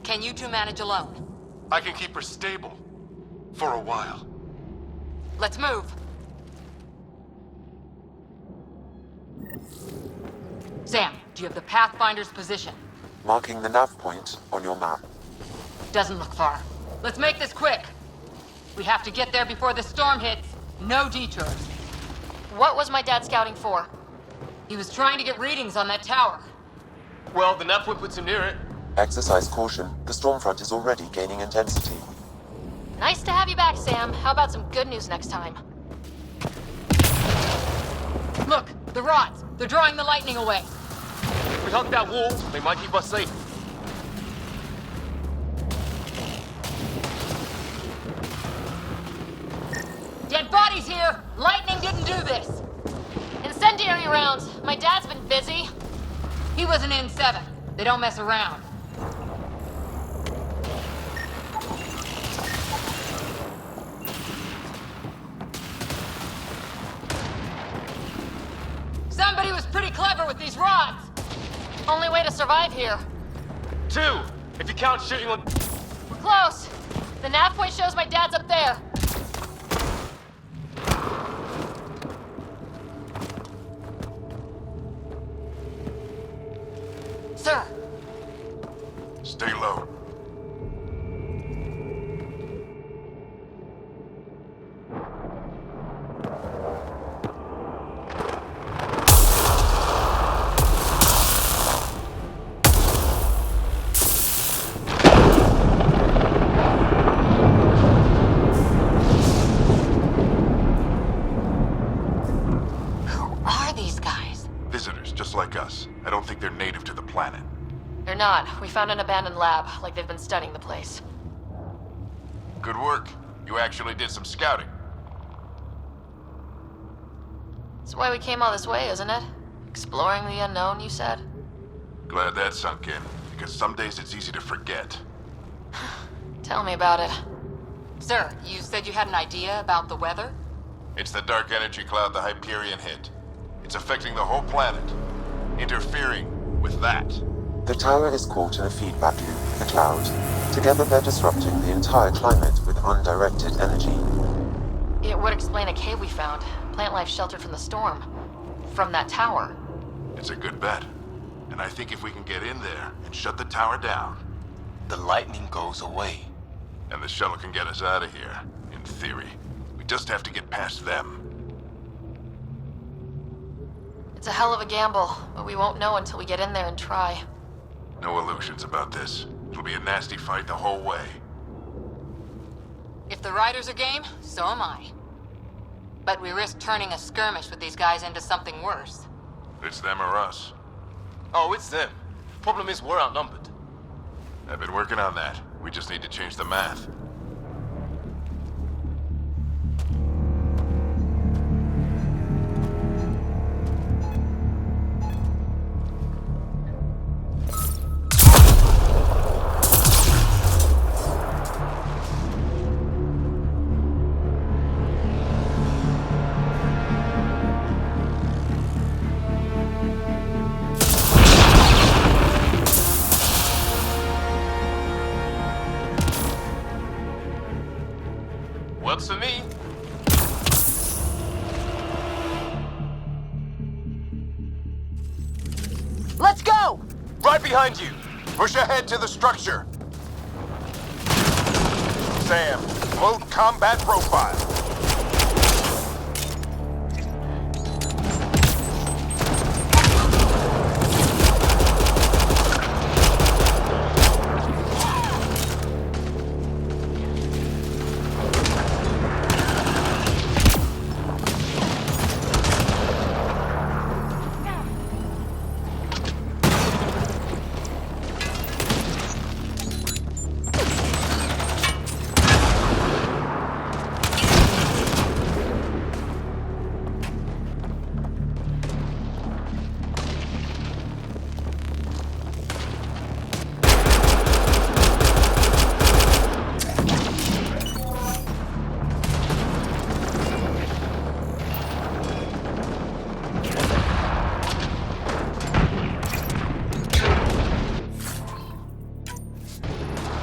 Can you two manage alone? I can keep her stable. For a while. Let's move. Sam, do you have the Pathfinder's position? Marking the nav point on your map. Doesn't look far. Let's make this quick. We have to get there before the storm hits. No detours. What was my dad scouting for? He was trying to get readings on that tower. Well, the nav point puts him near it. Exercise caution. The storm front is already gaining intensity. Nice to have you back, Sam. How about some good news next time? Look, the rods. They're drawing the lightning away. If we hug that wall, they might keep us safe. Dead bodies here! Lightning didn't do this! Incendiary rounds. My dad's been busy. He was an N7. They don't mess around. Somebody was pretty clever with these rods! Only way to survive here. 2, if you count shooting on... We're close. The nav point shows my dad's up there. Sir! Stay low. Visitors, just like us. I don't think they're native to the planet. They're not. We found an abandoned lab, like they've been studying the place. Good work. You actually did some scouting. That's why we came all this way, isn't it? Exploring the unknown, you said? Glad that sunk in, because some days it's easy to forget. Tell me about it. Sir, you said you had an idea about the weather? It's the dark energy cloud the Hyperion hit. It's affecting the whole planet, interfering with that. The tower is caught in a feedback loop, the cloud. Together they're disrupting the entire climate with undirected energy. It would explain a cave we found. Plant life sheltered from the storm. From that tower. It's a good bet. And I think if we can get in there and shut the tower down... The lightning goes away. And the shuttle can get us out of here, in theory. We just have to get past them. It's a hell of a gamble, but we won't know until we get in there and try. No illusions about this. It'll be a nasty fight the whole way. If the riders are game, so am I. But we risk turning a skirmish with these guys into something worse. It's them or us. Oh, it's them. Problem is, we're outnumbered. I've been working on that. We just need to change the math. Works for me. Let's go! Right behind you! Push ahead to the structure. Sam, load combat profile.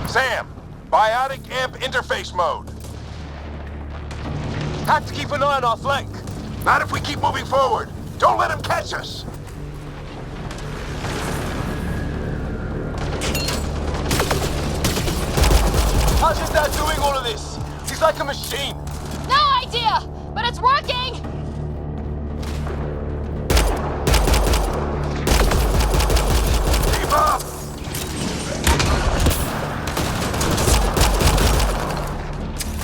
Sam, biotic amp interface mode. Have to keep an eye on our flank. Not if we keep moving forward. Don't let him catch us. How's his dad doing all of this? He's like a machine. No idea! But it's working! Keep up!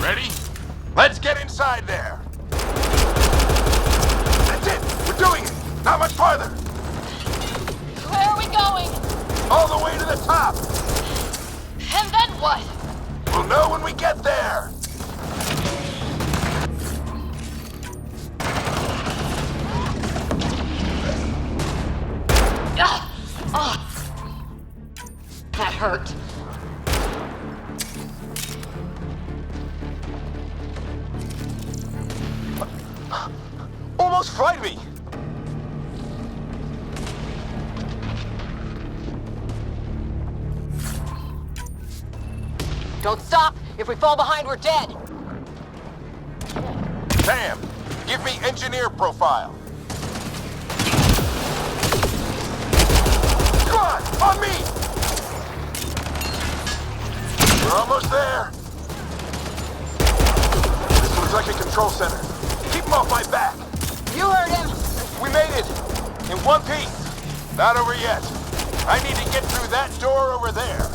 Ready? Let's get inside there. That's it! We're doing it! Not much farther! Where are we going? All the way to the top! And then what? We'll know when we get there! That hurt. Almost fried me. Don't stop! If we fall behind, we're dead! Sam, give me engineer profile. Come on me! We're almost there. This looks like a control center. Keep him off my back. You heard him! We made it. In one piece. Not over yet. I need to get through that door over there.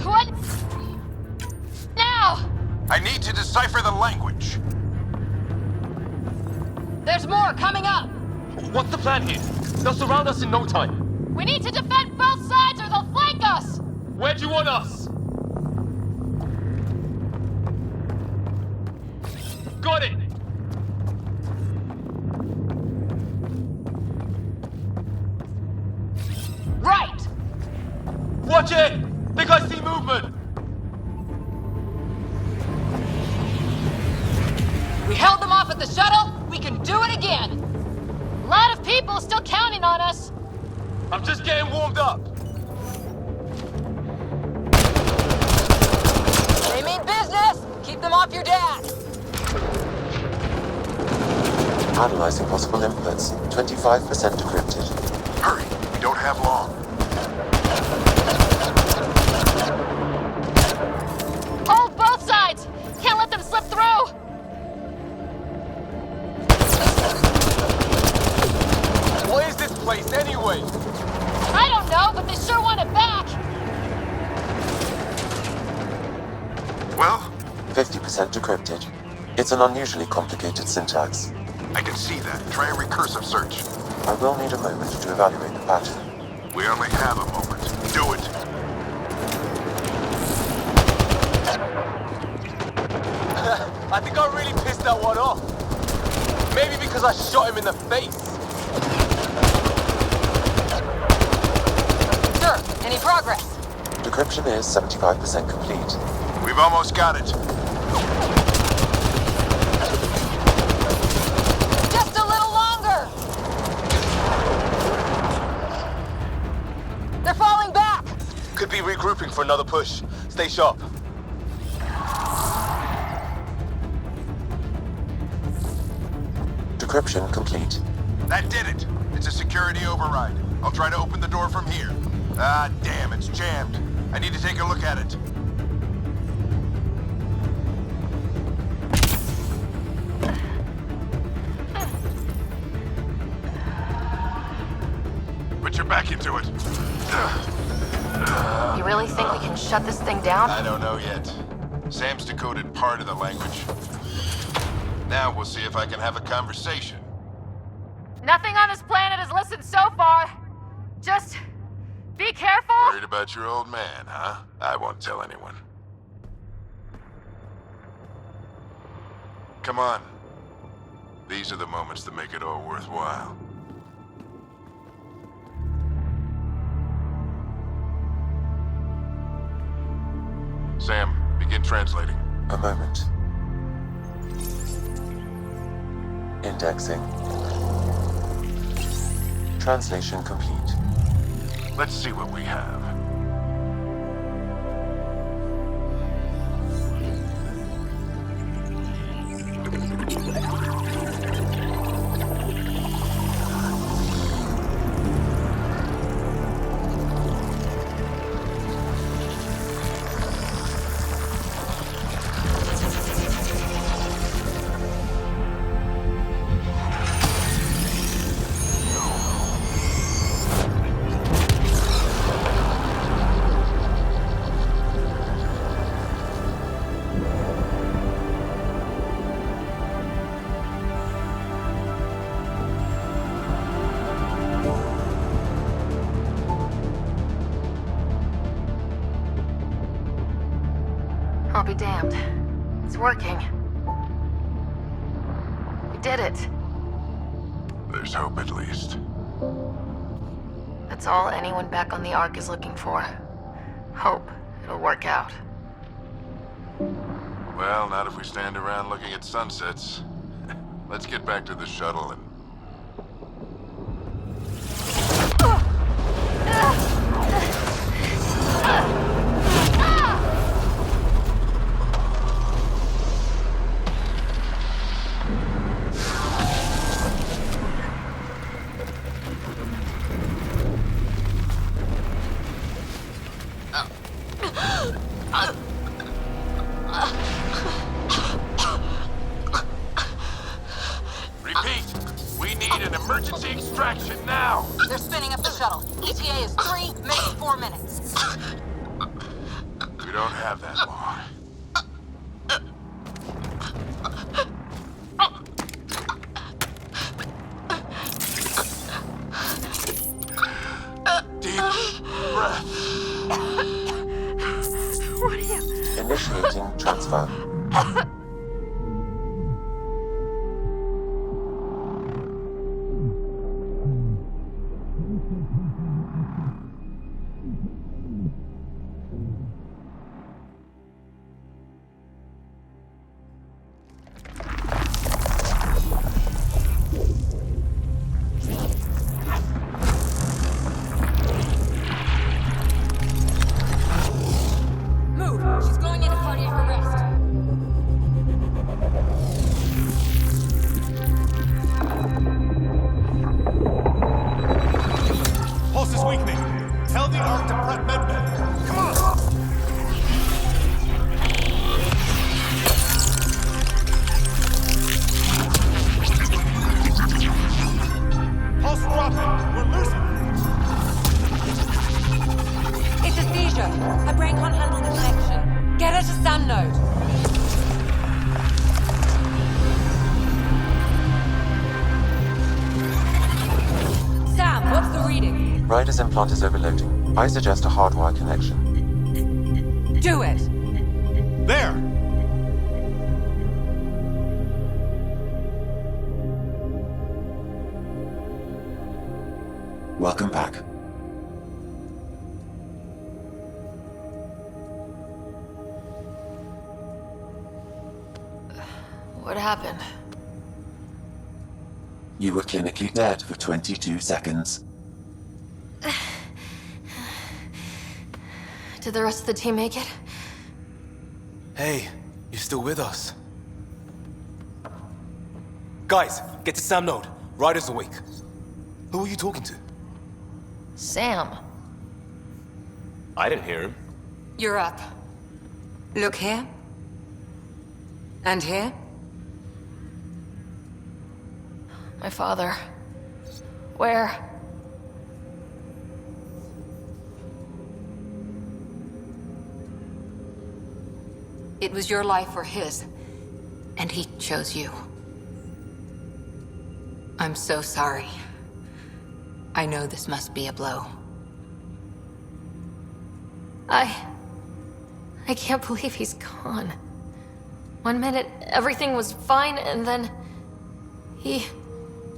What? Now! I need to decipher the language. There's There's more coming up! What's the plan here? They'll surround us in no time. We need to defend both sides or they'll flank us! Where do you want us? Got it! Right! Watch it! Think I see movement! We held them off at the shuttle, we can do it again! A lot of people still counting on us. I'm just getting warmed up. They mean business! Keep them off your dad! Analyzing possible inputs. 25% decrypted. Hurry, we don't have long. Hold both sides! Can't let them slip through! What is this place anyway? I don't know, but they sure want it back! Well? 50% decrypted. It's an unusually complicated syntax. I can see that. Try a recursive search. I will need a moment to evaluate the pattern. We only have a moment. Do it. I think I really pissed that one off. Maybe because I shot him in the face. Sir, any progress? Decryption is 75% complete. We've almost got it. Just a little longer! They're falling back! Could be regrouping for another push. Stay sharp. Decryption complete. That did it. It's a security override. I'll try to open the door from here. Ah, damn, it's jammed. I need to take a look at it. Put your back into it. You really think we can shut this thing down? I don't know yet. Sam's decoded part of the language. Now we'll see if I can have a conversation. Nothing on this planet has listened so far. Just be careful. Worried about your old man, huh? I won't tell anyone. Come on. These are the moments that make it all worthwhile. Sam, begin translating. A moment. Indexing. Translation complete. Let's see what we have. I'll be damned. It's working. We did it. There's hope at least. That's all anyone back on the Ark is looking for. Hope it'll work out. Well, not if we stand around looking at sunsets. Let's get back to the shuttle and... Repeat! We need an emergency extraction now! They're spinning up the shuttle. ETA is 3, maybe 4 minutes. We don't have that long. Initiating transfer. Move! She's going into cardiac arrest. Pulse is weakening. Tell the Ark to prep medbay. Come on! Pulse dropping. We're losing. It's a seizure. Her brain can't handle the connection. Get her to Sam node. Sam, what's the reading? Ryder's implant is overloading. I suggest a hardwire connection. Do it. There! Welcome back. What happened? You were clinically dead for 22 seconds. Did the rest of the team make it? Hey, you're still with us. Guys, get to Sam node. Ryder's awake. Who are you talking to? Sam. I didn't hear him. You're up. Look here. And here. My father. Where? It was your life or his, and he chose you. I'm so sorry. I know this must be a blow. I can't believe he's gone. 1 minute, everything was fine, and then...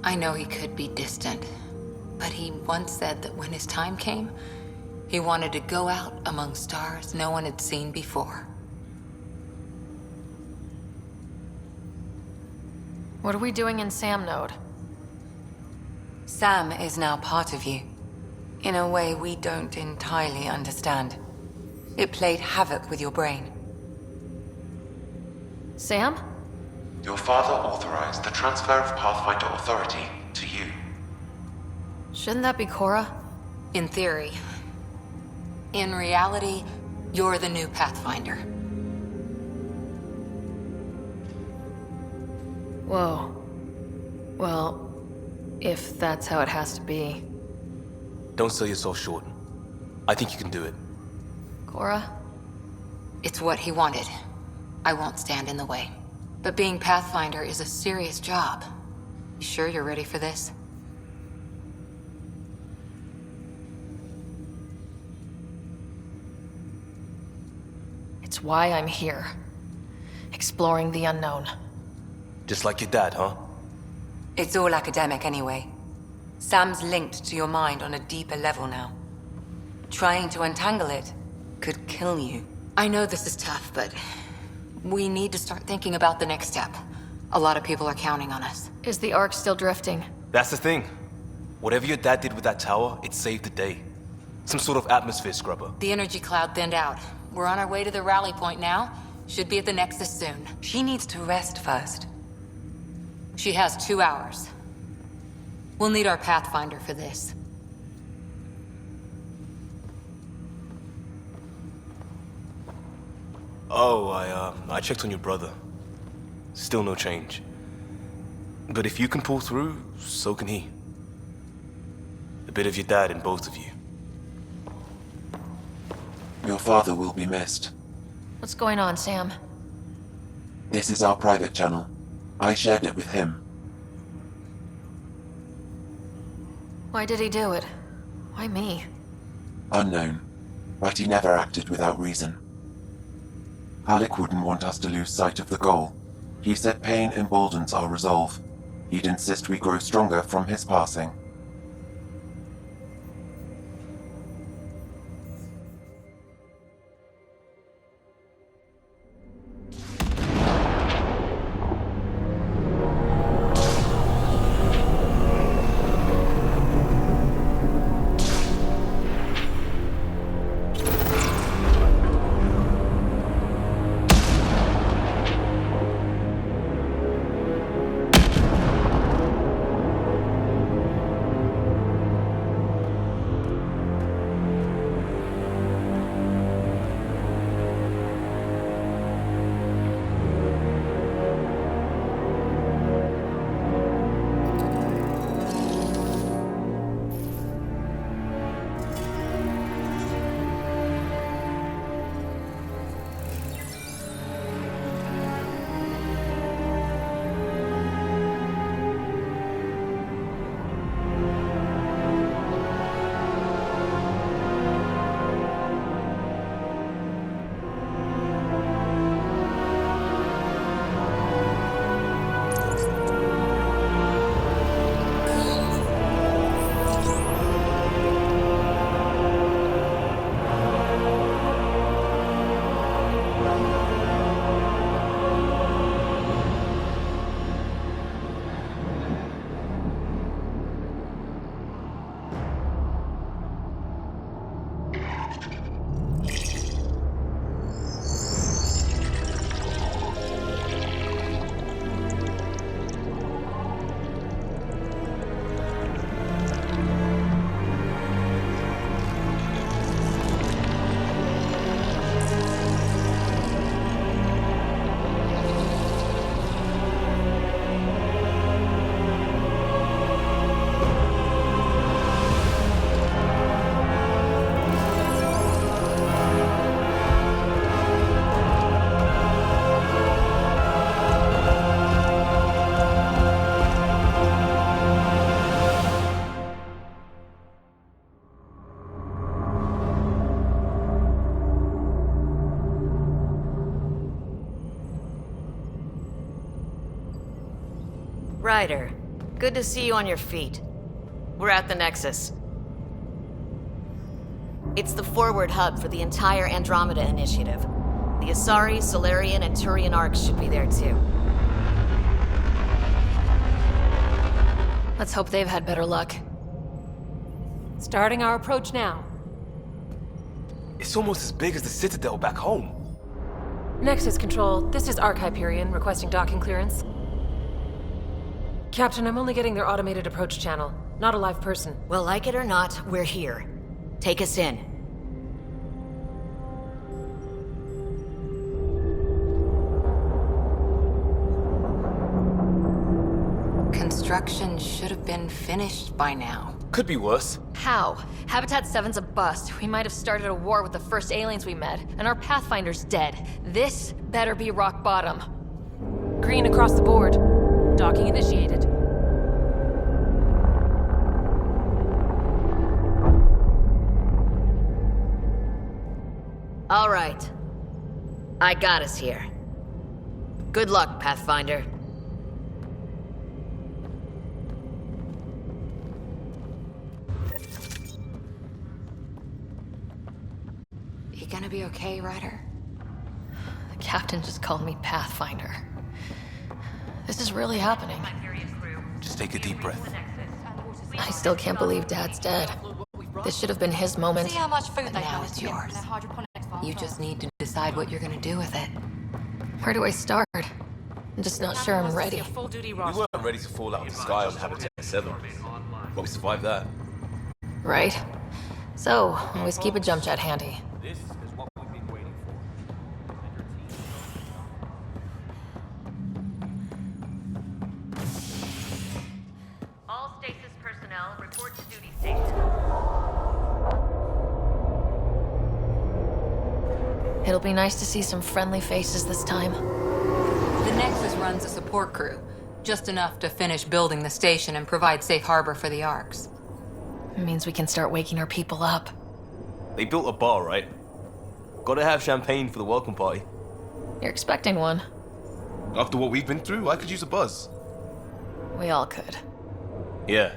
I know he could be distant, but he once said that when his time came, he wanted to go out among stars no one had seen before. What are we doing in Sam node? Sam is now part of you, in a way we don't entirely understand. It played havoc with your brain. Sam? Your father authorized the transfer of Pathfinder authority to you. Shouldn't that be Cora? In theory. In reality, you're the new Pathfinder. Whoa. Well, if that's how it has to be. Don't sell yourself short. I think you can do it. Cora? It's what he wanted. I won't stand in the way. But being Pathfinder is a serious job. You sure you're ready for this? It's why I'm here. Exploring the unknown. Just like your dad, huh? It's all academic anyway. Sam's linked to your mind on a deeper level now. Trying to untangle it could kill you. I know this is tough, but we need to start thinking about the next step. A lot of people are counting on us. Is the Ark still drifting? That's the thing. Whatever your dad did with that tower, it saved the day. Some sort of atmosphere scrubber. The energy cloud thinned out. We're on our way to the rally point now. Should be at the Nexus soon. She needs to rest first. She has 2 hours. We'll need our Pathfinder for this. Oh, I checked on your brother. Still no change. But if you can pull through, so can he. A bit of your dad in both of you. Your father will be missed. What's going on, Sam? This is our private channel. I shared it with him. Why did he do it? Why me? Unknown, but he never acted without reason. Halleck wouldn't want us to lose sight of the goal. He said pain emboldens our resolve. He'd insist we grow stronger from his passing. Ryder, good to see you on your feet. We're at the Nexus. It's the forward hub for the entire Andromeda initiative. The Asari, Solarian, and Turian arcs should be there too. Let's hope they've had better luck. Starting our approach now. It's almost as big as the Citadel back home. Nexus Control, this is Arc Hyperion requesting docking clearance. Captain, I'm only getting their automated approach channel, not a live person. Well, like it or not, we're here. Take us in. Construction should have been finished by now. Could be worse. How? Habitat 7's a bust. We might have started a war with the first aliens we met, and our Pathfinder's dead. This better be rock bottom. Green across the board. Docking initiated. All right. I got us here. Good luck, Pathfinder. You gonna be okay, Ryder? The captain just called me Pathfinder. This is really happening. Just take a deep breath. I still can't believe Dad's dead. This should have been his moment. See how much food they now it's yours. You just need to decide what you're gonna do with it. Where do I start? I'm just not sure I'm ready. We weren't ready to fall out of the sky on Habitat 7, but we survived that. Right? So, always keep a jump jet handy. This is what we've been waiting for. All stasis personnel report to duty station. It'll be nice to see some friendly faces this time. The Nexus runs a support crew, just enough to finish building the station and provide safe harbor for the arcs. It means we can start waking our people up. They built a bar, right? Gotta have champagne for the welcome party. You're expecting one. After what we've been through, I could use a buzz. We all could. Yeah.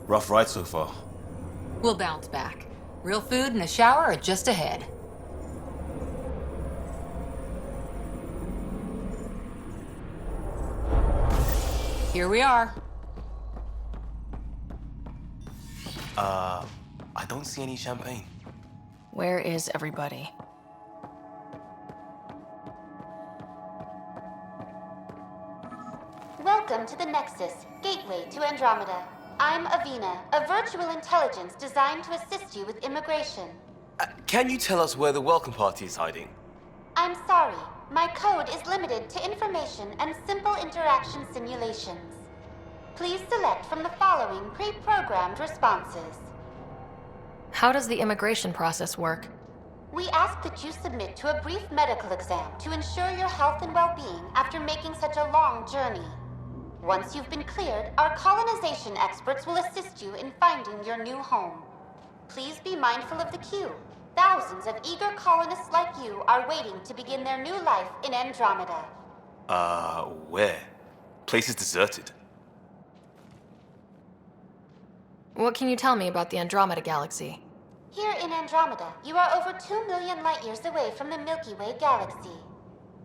Rough ride so far. We'll bounce back. Real food and a shower are just ahead. Here we are. I don't see any champagne. Where is everybody? Welcome to the Nexus, gateway to Andromeda. I'm Avina, a virtual intelligence designed to assist you with immigration. Can you tell us where the welcome party is hiding? I'm sorry, my code is limited to information and simple interaction simulations. Please select from the following pre-programmed responses. How does the immigration process work? We ask that you submit to a brief medical exam to ensure your health and well-being after making such a long journey. Once you've been cleared, our colonization experts will assist you in finding your new home. Please be mindful of the queue. Thousands of eager colonists like you are waiting to begin their new life in Andromeda. Where? Place is deserted. What can you tell me about the Andromeda galaxy? Here in Andromeda, you are over 2 million light years away from the Milky Way galaxy.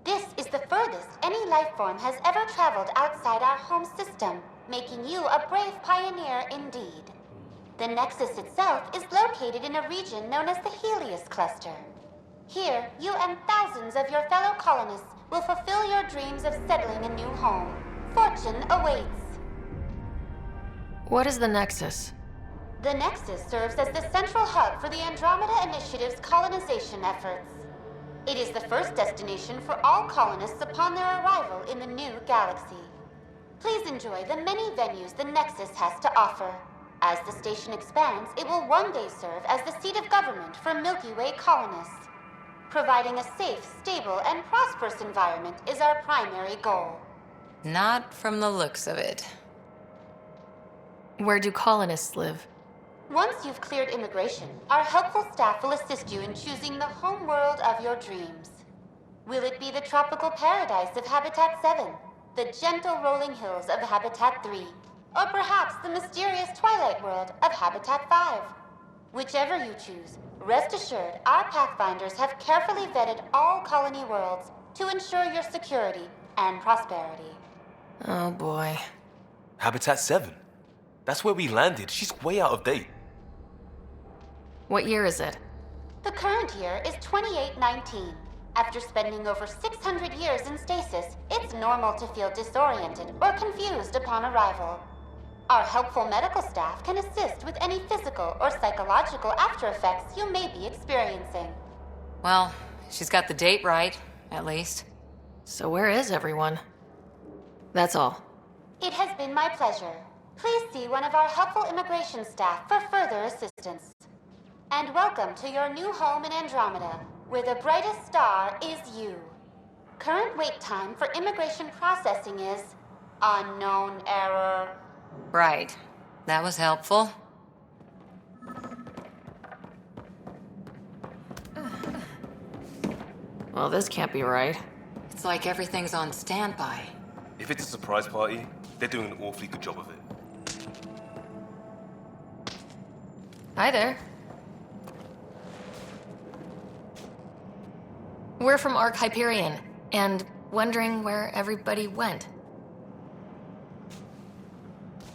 This is the furthest any life form has ever traveled outside our home system, making you a brave pioneer indeed. The Nexus itself is located in a region known as the Helios Cluster. Here, you and thousands of your fellow colonists will fulfill your dreams of settling a new home. Fortune awaits. What is the Nexus? The Nexus serves as the central hub for the Andromeda Initiative's colonization efforts. It is the first destination for all colonists upon their arrival in the new galaxy. Please enjoy the many venues the Nexus has to offer. As the station expands, it will one day serve as the seat of government for Milky Way colonists. Providing a safe, stable, and prosperous environment is our primary goal. Not from the looks of it. Where do colonists live? Once you've cleared immigration, our helpful staff will assist you in choosing the home world of your dreams. Will it be the tropical paradise of Habitat 7, the gentle rolling hills of Habitat 3, or perhaps the mysterious twilight world of Habitat 5? Whichever you choose, rest assured our Pathfinders have carefully vetted all colony worlds to ensure your security and prosperity. Oh boy. Habitat 7? That's where we landed. She's way out of date. What year is it? The current year is 2819. After spending over 600 years in stasis, it's normal to feel disoriented or confused upon arrival. Our helpful medical staff can assist with any physical or psychological after effects you may be experiencing. Well, she's got the date right, at least. So where is everyone? That's all. It has been my pleasure. Please see one of our helpful immigration staff for further assistance. And welcome to your new home in Andromeda, where the brightest star is you. Current wait time for immigration processing is unknown error. Right. That was helpful. Well, this can't be right. It's like everything's on standby. If it's a surprise party, they're doing an awfully good job of it. Hi there. We're from Ark Hyperion, and wondering where everybody went.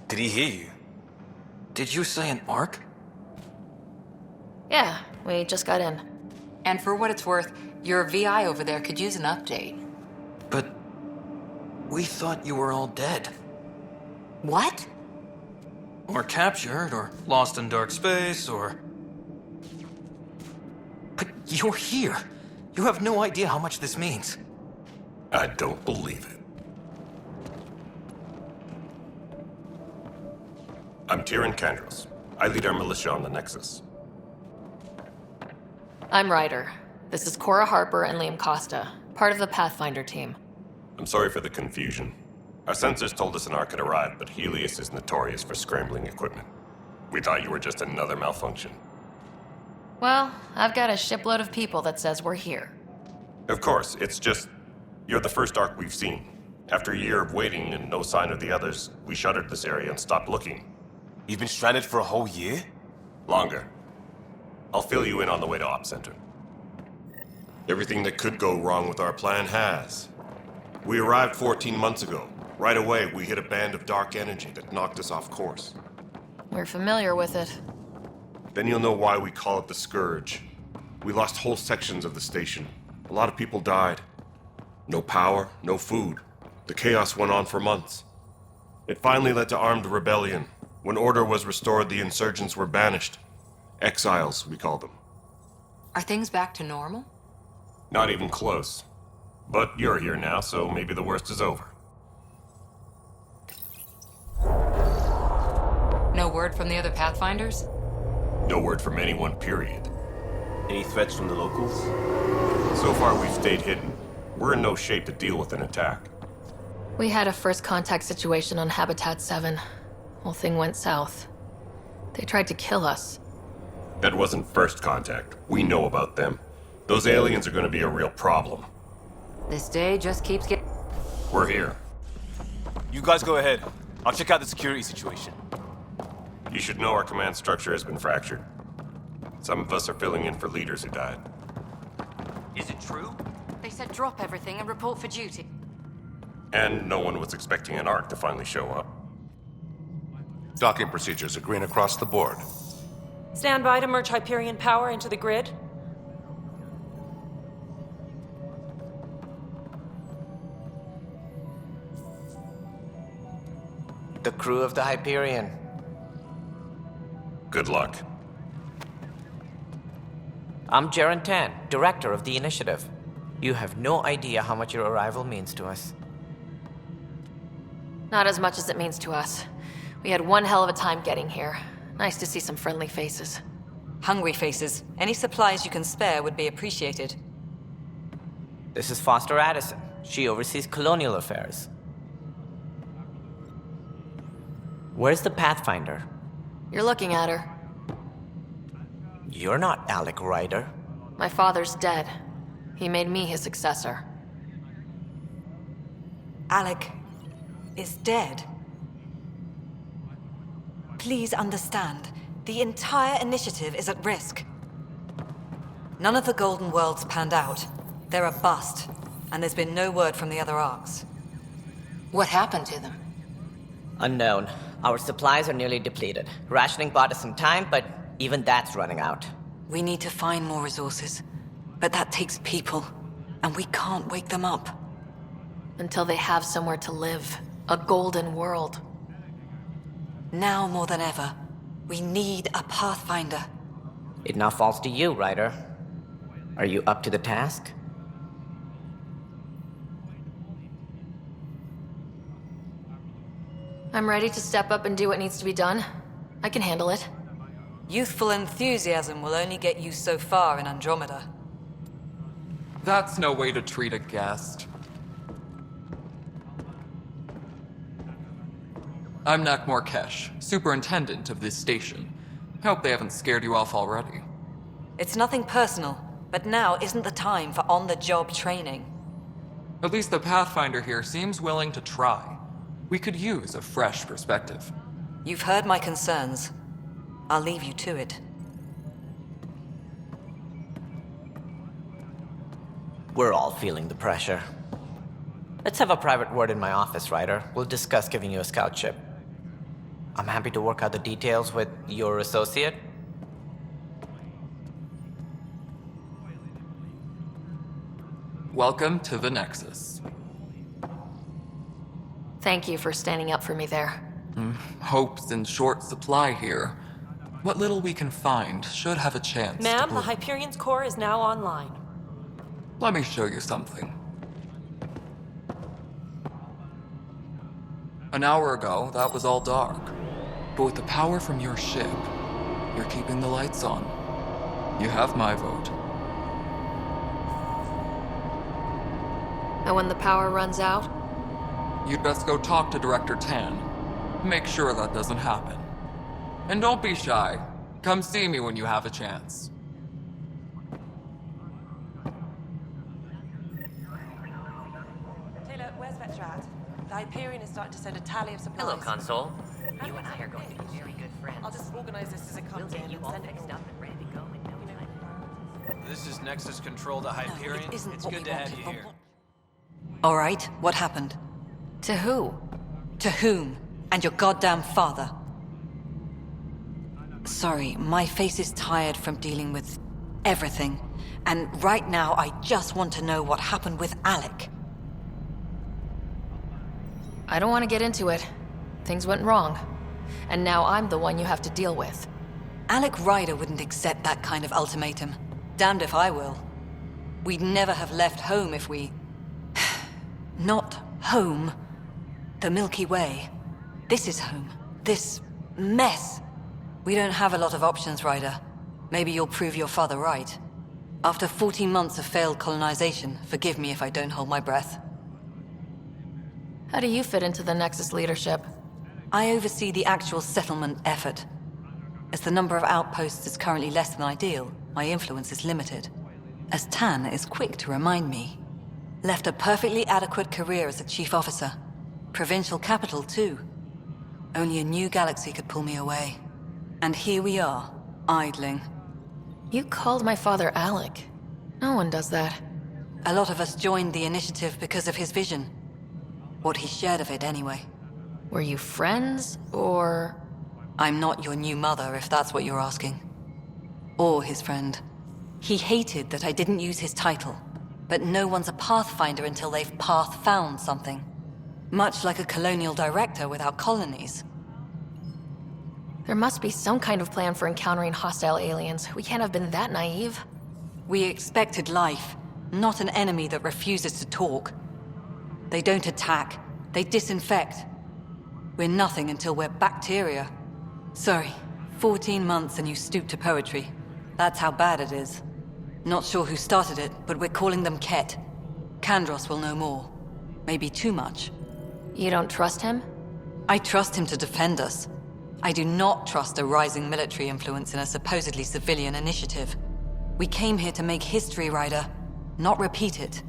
Did he hear you? Did you say an arc? Yeah, we just got in. And for what it's worth, your VI over there could use an update. But we thought you were all dead. What? Or captured, or lost in dark space, or... But you're here. You have no idea how much this means. I don't believe it. I'm Tyrion Kandros. I lead our militia on the Nexus. I'm Ryder. This is Cora Harper and Liam Costa, part of the Pathfinder team. I'm sorry for the confusion. Our sensors told us an Ark had arrived, but Helios is notorious for scrambling equipment. We thought you were just another malfunction. Well, I've got a shipload of people that says we're here. Of course, it's just You're the first Ark we've seen. After a year of waiting and no sign of the others, we shuttered this area and stopped looking. You've been stranded for a whole year? Longer. I'll fill you in on the way to Op Center. Everything that could go wrong with our plan has. We arrived 14 months ago. Right away, we hit a band of dark energy that knocked us off course. We're familiar with it. Then you'll know why we call it the Scourge. We lost whole sections of the station. A lot of people died. No power, no food. The chaos went on for months. It finally led to armed rebellion. When order was restored, the insurgents were banished. Exiles, we call them. Are things back to normal? Not even close. But you're here now, so maybe the worst is over. No word from the other Pathfinders? No word from anyone, period. Any threats from the locals? So far, we've stayed hidden. We're in no shape to deal with an attack. We had a first contact situation on Habitat 7. Whole thing went south. They tried to kill us. That wasn't first contact. We know about them. Those aliens are going to be a real problem. This day just keeps getting... We're here. You guys go ahead. I'll check out the security situation. You should know our command structure has been fractured. Some of us are filling in for leaders who died. Is it true? They said drop everything and report for duty. And no one was expecting an Ark to finally show up. Docking procedures are green across the board. Stand by to merge Hyperion power into the grid. The crew of the Hyperion. Good luck. I'm Jaren Tan, director of the initiative. You have no idea how much your arrival means to us. Not as much as it means to us. We had one hell of a time getting here. Nice to see some friendly faces. Hungry faces. Any supplies you can spare would be appreciated. This is Foster Addison. She oversees colonial affairs. Where's the Pathfinder? You're looking at her. You're not Alec Ryder. My father's dead. He made me his successor. Alec is dead. Please understand, the entire initiative is at risk. None of the Golden Worlds panned out. They're a bust, and there's been no word from the other Arks. What happened to them? Unknown. Our supplies are nearly depleted. Rationing bought us some time, but even that's running out. We need to find more resources, but that takes people, and we can't wake them up. Until they have somewhere to live. A golden world. Now more than ever, we need a Pathfinder. It now falls to you, Ryder. Are you up to the task? I'm ready to step up and do what needs to be done. I can handle it. Youthful enthusiasm will only get you so far in Andromeda. That's no way to treat a guest. I'm Nakmor Kesh, superintendent of this station. Hope they haven't scared you off already. It's nothing personal, but now isn't the time for on-the-job training. At least the Pathfinder here seems willing to try. We could use a fresh perspective. You've heard my concerns. I'll leave you to it. We're all feeling the pressure. Let's have a private word in my office, Ryder. We'll discuss giving you a scout ship. I'm happy to work out the details with your associate. Welcome to the Nexus. Thank you for standing up for me there. Hope's in short supply here. What little we can find should have a chance. Ma'am, the Hyperion's core is now online. Let me show you something. An hour ago, that was all dark. But with the power from your ship, you're keeping the lights on. You have my vote. And when the power runs out? You'd best go talk to Director Tan. Make sure that doesn't happen. And don't be shy. Come see me when you have a chance. Where's Vetrat? The Hyperion is starting to send a tally of supplies. Hello, Console. You and I are going to be very good friends. I'll just organize this as it comes in You and all send it fixed up and ready to go in no time. This is Nexus Control to Hyperion. It's good to have you here. All right, what happened? To who? To whom? And your goddamn father. Sorry, my face is tired from dealing with everything. And right now, I just want to know what happened with Alec. I don't want to get into it. Things went wrong. And now I'm the one you have to deal with. Alec Ryder wouldn't accept that kind of ultimatum. Damned if I will. We'd never have left home if we... Not home. The Milky Way. This is home. This mess. We don't have a lot of options, Ryder. Maybe you'll prove your father right. After 14 months of failed colonization, forgive me if I don't hold my breath. How do you fit into the Nexus leadership? I oversee the actual settlement effort. As the number of outposts is currently less than ideal, my influence is limited. As Tan is quick to remind me. Left a perfectly adequate career as a chief officer. Provincial capital, too. Only a new galaxy could pull me away. And here we are, idling. You called my father Alec. No one does that. A lot of us joined the initiative because of his vision. What he shared of it, anyway. Were you friends, or...? I'm not your new mother, if that's what you're asking. Or his friend. He hated that I didn't use his title. But no one's a pathfinder until they've path-found something. Much like a colonial director without colonies. There must be some kind of plan for encountering hostile aliens. We can't have been that naive. We expected life, not an enemy that refuses to talk. They don't attack, they disinfect. We're nothing until we're bacteria. Sorry, 14 months and you stoop to poetry. That's how bad it is. Not sure who started it, but we're calling them Ket. Kandros will know more. Maybe too much. You don't trust him? I trust him to defend us. I do not trust a rising military influence in a supposedly civilian initiative. We came here to make history, Ryder, not repeat it.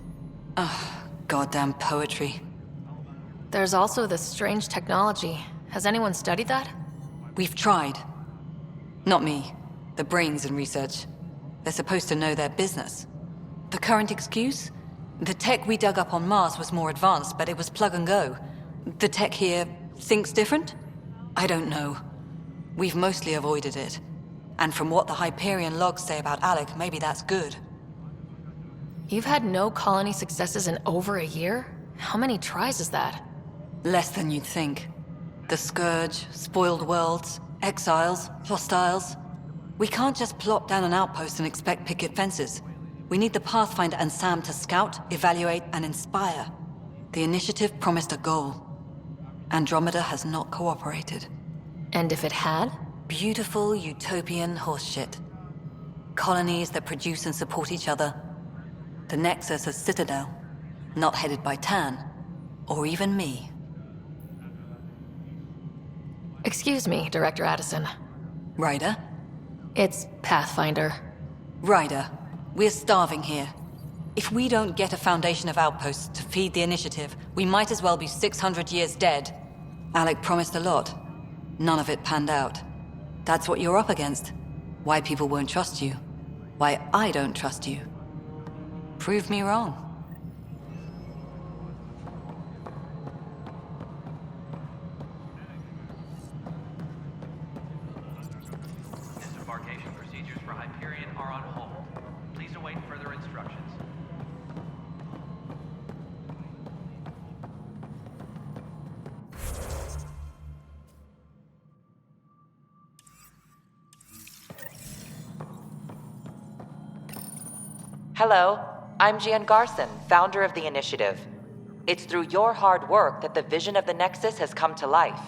Ugh, goddamn poetry. There's also this strange technology. Has anyone studied that? We've tried. Not me. The brains in research. They're supposed to know their business. The current excuse? The tech we dug up on Mars was more advanced, but it was plug and go. The tech here thinks different? I don't know. We've mostly avoided it. And from what the Hyperion logs say about Alec, maybe that's good. You've had no colony successes in over a year? How many tries is that? Less than you'd think. The Scourge, spoiled worlds, exiles, hostiles. We can't just plop down an outpost and expect picket fences. We need the Pathfinder and Sam to scout, evaluate, and inspire. The initiative promised a goal. Andromeda has not cooperated. And if it had? Beautiful utopian horseshit. Colonies that produce and support each other. The Nexus a citadel, not headed by Tan, or even me. Excuse me, Director Addison. Ryder? It's Pathfinder. Ryder, we're starving here. If we don't get a foundation of outposts to feed the initiative, we might as well be 600 years dead. Alec promised a lot. None of it panned out. That's what you're up against. Why people won't trust you. Why I don't trust you. Prove me wrong. Disembarkation procedures for Hyperion are on hold. Please await further instructions. Hello, I'm Gian Garson, founder of the initiative. It's through your hard work that the vision of the Nexus has come to life.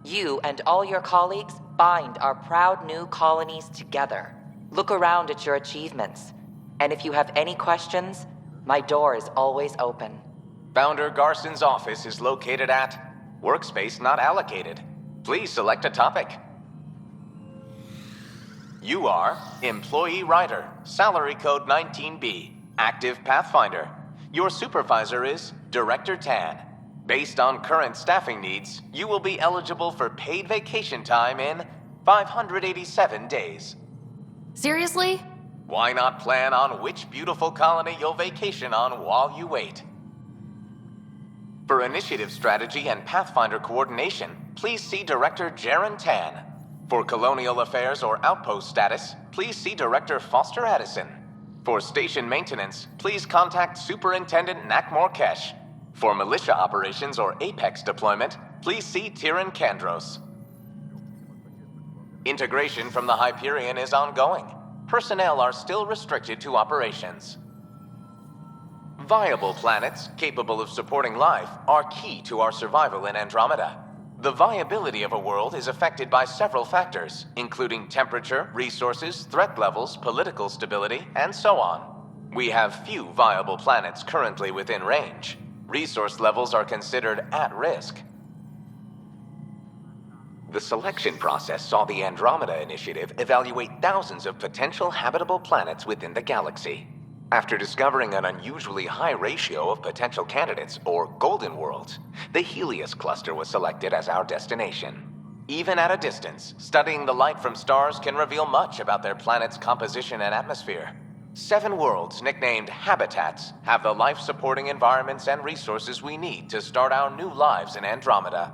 You and all your colleagues bind our proud new colonies together. Look around at your achievements. And if you have any questions, my door is always open. Founder Garson's office is located at Workspace Not Allocated. Please select a topic. You are Employee Rider, Salary Code 19B, Active Pathfinder. Your supervisor is Director Tan. Based on current staffing needs, you will be eligible for paid vacation time in 587 days. Seriously? Why not plan on which beautiful colony you'll vacation on while you wait? For initiative strategy and Pathfinder coordination, please see Director Jaren Tan. For colonial affairs or outpost status, please see Director Foster Addison. For station maintenance, please contact Superintendent Nak Morkesh. For militia operations or Apex deployment, please see Tyran Kandros. Integration from the Hyperion is ongoing. Personnel are still restricted to operations. Viable planets capable of supporting life are key to our survival in Andromeda. The viability of a world is affected by several factors, including temperature, resources, threat levels, political stability, and so on. We have few viable planets currently within range. Resource levels are considered at risk. The selection process saw the Andromeda Initiative evaluate thousands of potential habitable planets within the galaxy. After discovering an unusually high ratio of potential candidates, or golden worlds, the Helios cluster was selected as our destination. Even at a distance, studying the light from stars can reveal much about their planet's composition and atmosphere. 7 worlds, nicknamed habitats, have the life-supporting environments and resources we need to start our new lives in Andromeda.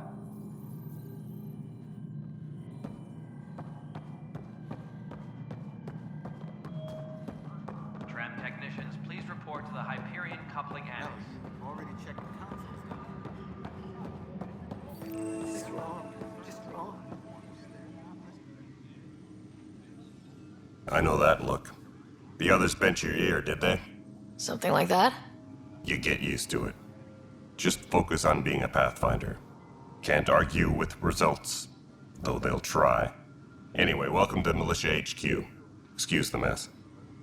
Tram technicians, please report to the Hyperion coupling annex. Already checked the console. Just wrong. Just wrong. I know that look. The others bent your ear, did they? Something like that? You get used to it. Just focus on being a Pathfinder. Can't argue with results, though they'll try. Anyway, welcome to Militia HQ. Excuse the mess.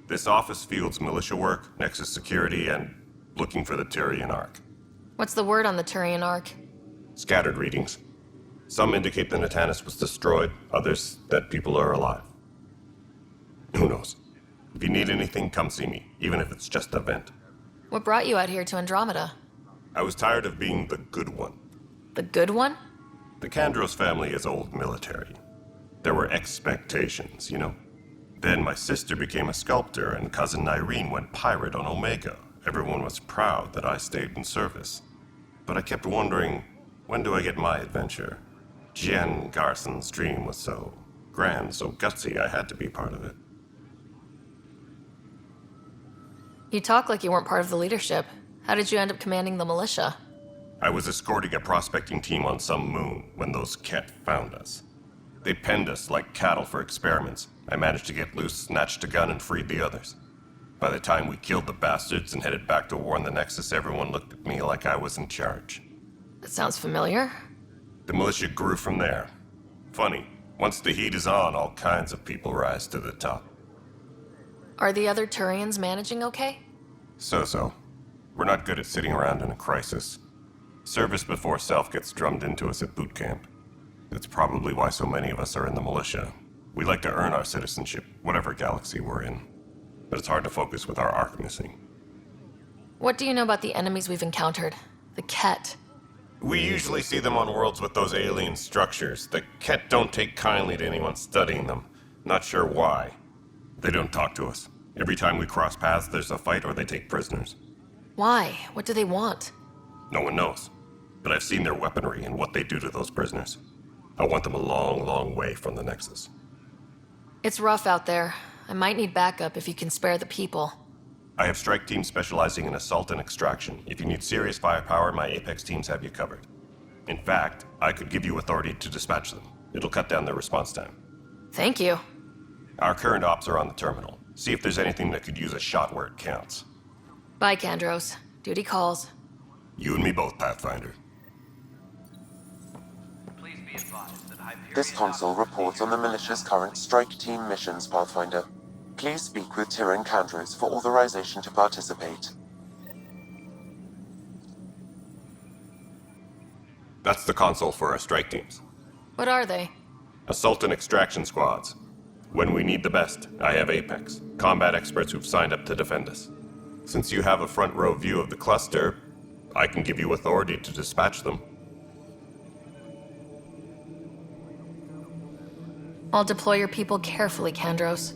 This office fields militia work, Nexus security, and looking for the Turian Ark. What's the word on the Turian Ark? Scattered readings. Some indicate the Natanus was destroyed, others that people are alive. Who knows? If you need anything, come see me, even if it's just a vent. What brought you out here to Andromeda? I was tired of being the good one. The good one? The Kandros family is old military. There were expectations, you know. Then my sister became a sculptor and cousin Irene went pirate on Omega. Everyone was proud that I stayed in service. But I kept wondering, when do I get my adventure? Jen Garson's dream was so grand, so gutsy, I had to be part of it. You talk like you weren't part of the leadership. How did you end up commanding the militia? I was escorting a prospecting team on some moon when those Ket found us. They penned us like cattle for experiments. I managed to get loose, snatched a gun, and freed the others. By the time we killed the bastards and headed back to warn the Nexus, everyone looked at me like I was in charge. That sounds familiar. The militia grew from there. Funny, once the heat is on, all kinds of people rise to the top. Are the other Turians managing okay? So-so. We're not good at sitting around in a crisis. Service before self gets drummed into us at boot camp. That's probably why so many of us are in the militia. We like to earn our citizenship, whatever galaxy we're in. But it's hard to focus with our arc missing. What do you know about the enemies we've encountered? The Ket. We usually see them on worlds with those alien structures. The Ket don't take kindly to anyone studying them. Not sure why. They don't talk to us. Every time we cross paths, there's a fight or they take prisoners. Why? What do they want? No one knows. But I've seen their weaponry and what they do to those prisoners. I want them a long, long way from the Nexus. It's rough out there. I might need backup if you can spare the people. I have strike teams specializing in assault and extraction. If you need serious firepower, my Apex teams have you covered. In fact, I could give you authority to dispatch them. It'll cut down their response time. Thank you. Our current ops are on the terminal. See if there's anything that could use a shot where it counts. Bye, Kandros. Duty calls. You and me both, Pathfinder. Please be advised that Hyperion... This console reports on the militia's current strike team missions, Pathfinder. Please speak with Tyran Kandros for authorization to participate. That's the console for our strike teams. What are they? Assault and extraction squads. When we need the best, I have Apex, combat experts who've signed up to defend us. Since you have a front row view of the cluster, I can give you authority to dispatch them. I'll deploy your people carefully, Kandros.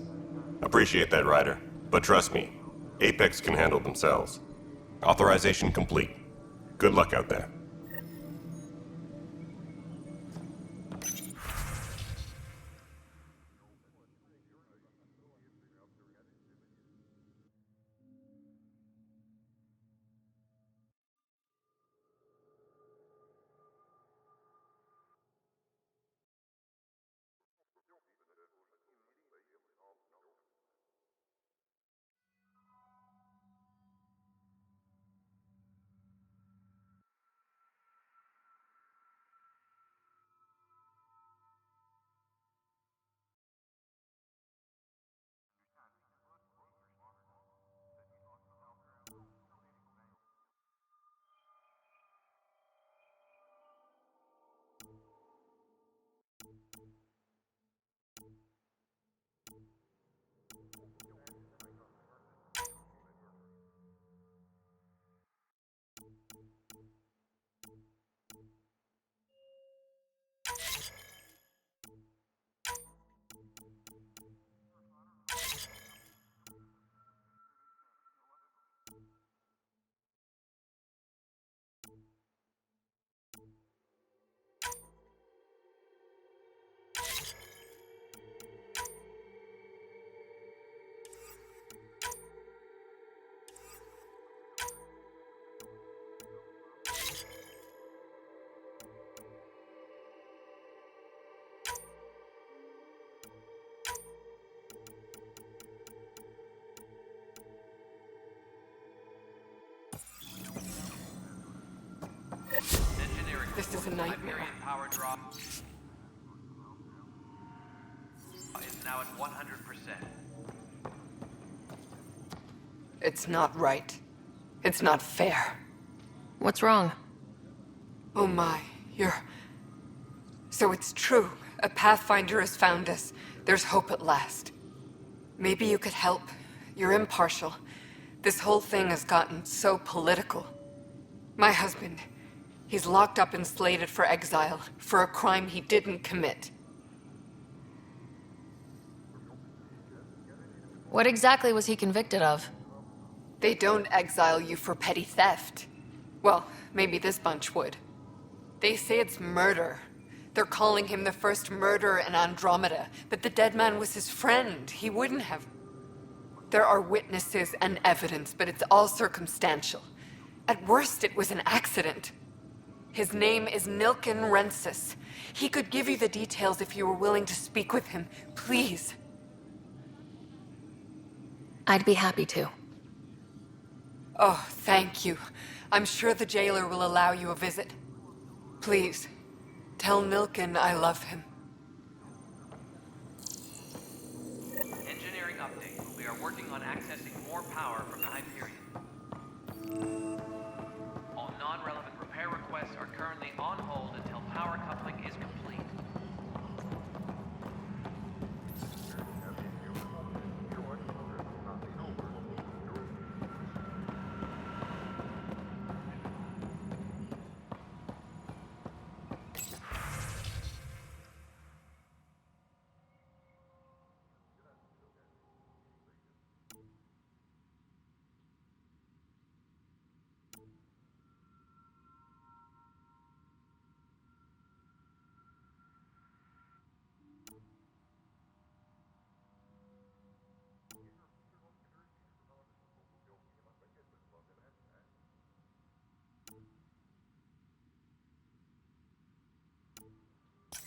Appreciate that, Ryder. But trust me, Apex can handle themselves. Authorization complete. Good luck out there. This is a nightmare. Power drop is now at 100%. It's not right. It's not fair. What's wrong? Oh my, So it's true. A Pathfinder has found us. There's hope at last. Maybe you could help. You're impartial. This whole thing has gotten so political. My husband, he's locked up and slated for exile for a crime he didn't commit. What exactly was he convicted of? They don't exile you for petty theft. Well, maybe this bunch would. They say it's murder. They're calling him the first murderer in Andromeda, but the dead man was his friend. He wouldn't have. There are witnesses and evidence, but it's all circumstantial. At worst, it was an accident. His name is Nilken Rensis. He could give you the details if you were willing to speak with him. Please. I'd be happy to. Oh, thank you. I'm sure the jailer will allow you a visit. Please, tell Nilken I love him. Engineering update. We are working on accessing more power from the Hyperion. All non-relevant repair requests are currently on hold until power coupling is complete.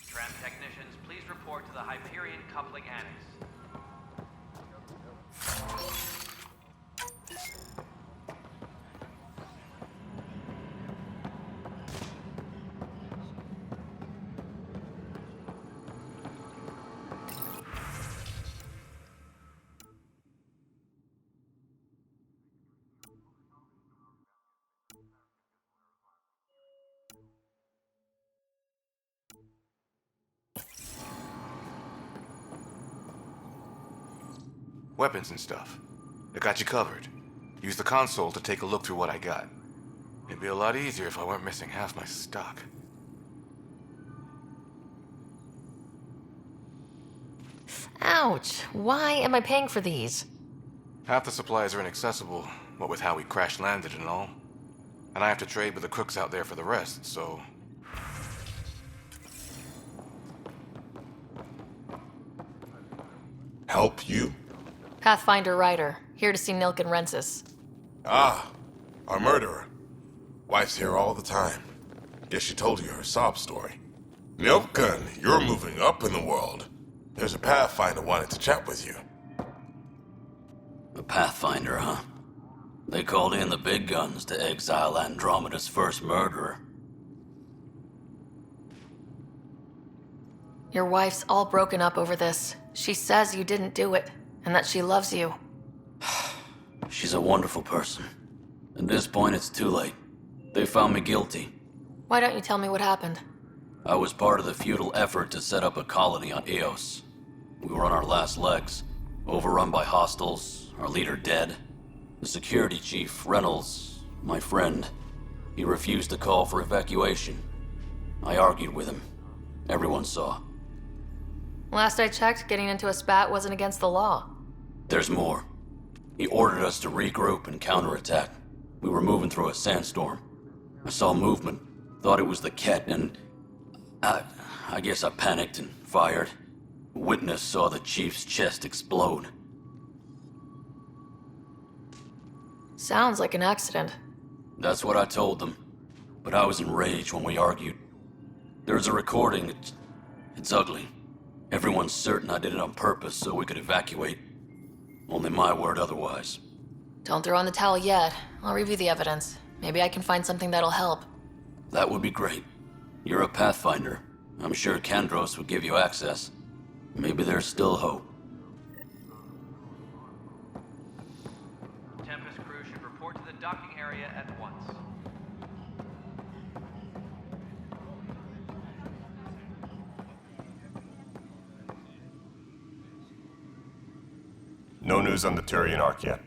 Tram technicians, please report to the Hyperion coupling annex. Weapons and stuff. I got you covered. Use the console to take a look through what I got. It'd be a lot easier if I weren't missing half my stock. Ouch. Why am I paying for these? Half the supplies are inaccessible, what with how we crash-landed and all. And I have to trade with the crooks out there for the rest, so... Help you? Pathfinder Ryder, here to see Nilk and Rensis. Ah, our murderer. Wife's here all the time. Guess she told you her sob story. Nilken, you're moving up in the world. There's a Pathfinder wanting to chat with you. The Pathfinder, huh? They called in the big guns to exile Andromeda's first murderer. Your wife's all broken up over this. She says you didn't do it, and that she loves you. She's a wonderful person. At this point, it's too late. They found me guilty. Why don't you tell me what happened? I was part of the futile effort to set up a colony on Eos. We were on our last legs, overrun by hostiles, our leader dead. The security chief, Reynolds, my friend, he refused to call for evacuation. I argued with him. Everyone saw. Last I checked, getting into a spat wasn't against the law. There's more. He ordered us to regroup and counterattack. We were moving through a sandstorm. I saw movement, thought it was the Ket, and I guess I panicked and fired. A witness saw the chief's chest explode. Sounds like an accident. That's what I told them. But I was enraged when we argued. There's a recording. It's ugly. Everyone's certain I did it on purpose so we could evacuate. Only my word otherwise. Don't throw in the towel yet. I'll review the evidence. Maybe I can find something that'll help. That would be great. You're a Pathfinder. I'm sure Kandros would give you access. Maybe there's still hope. Tempest crew should report to the docking area at once. No news on the Turian Ark yet?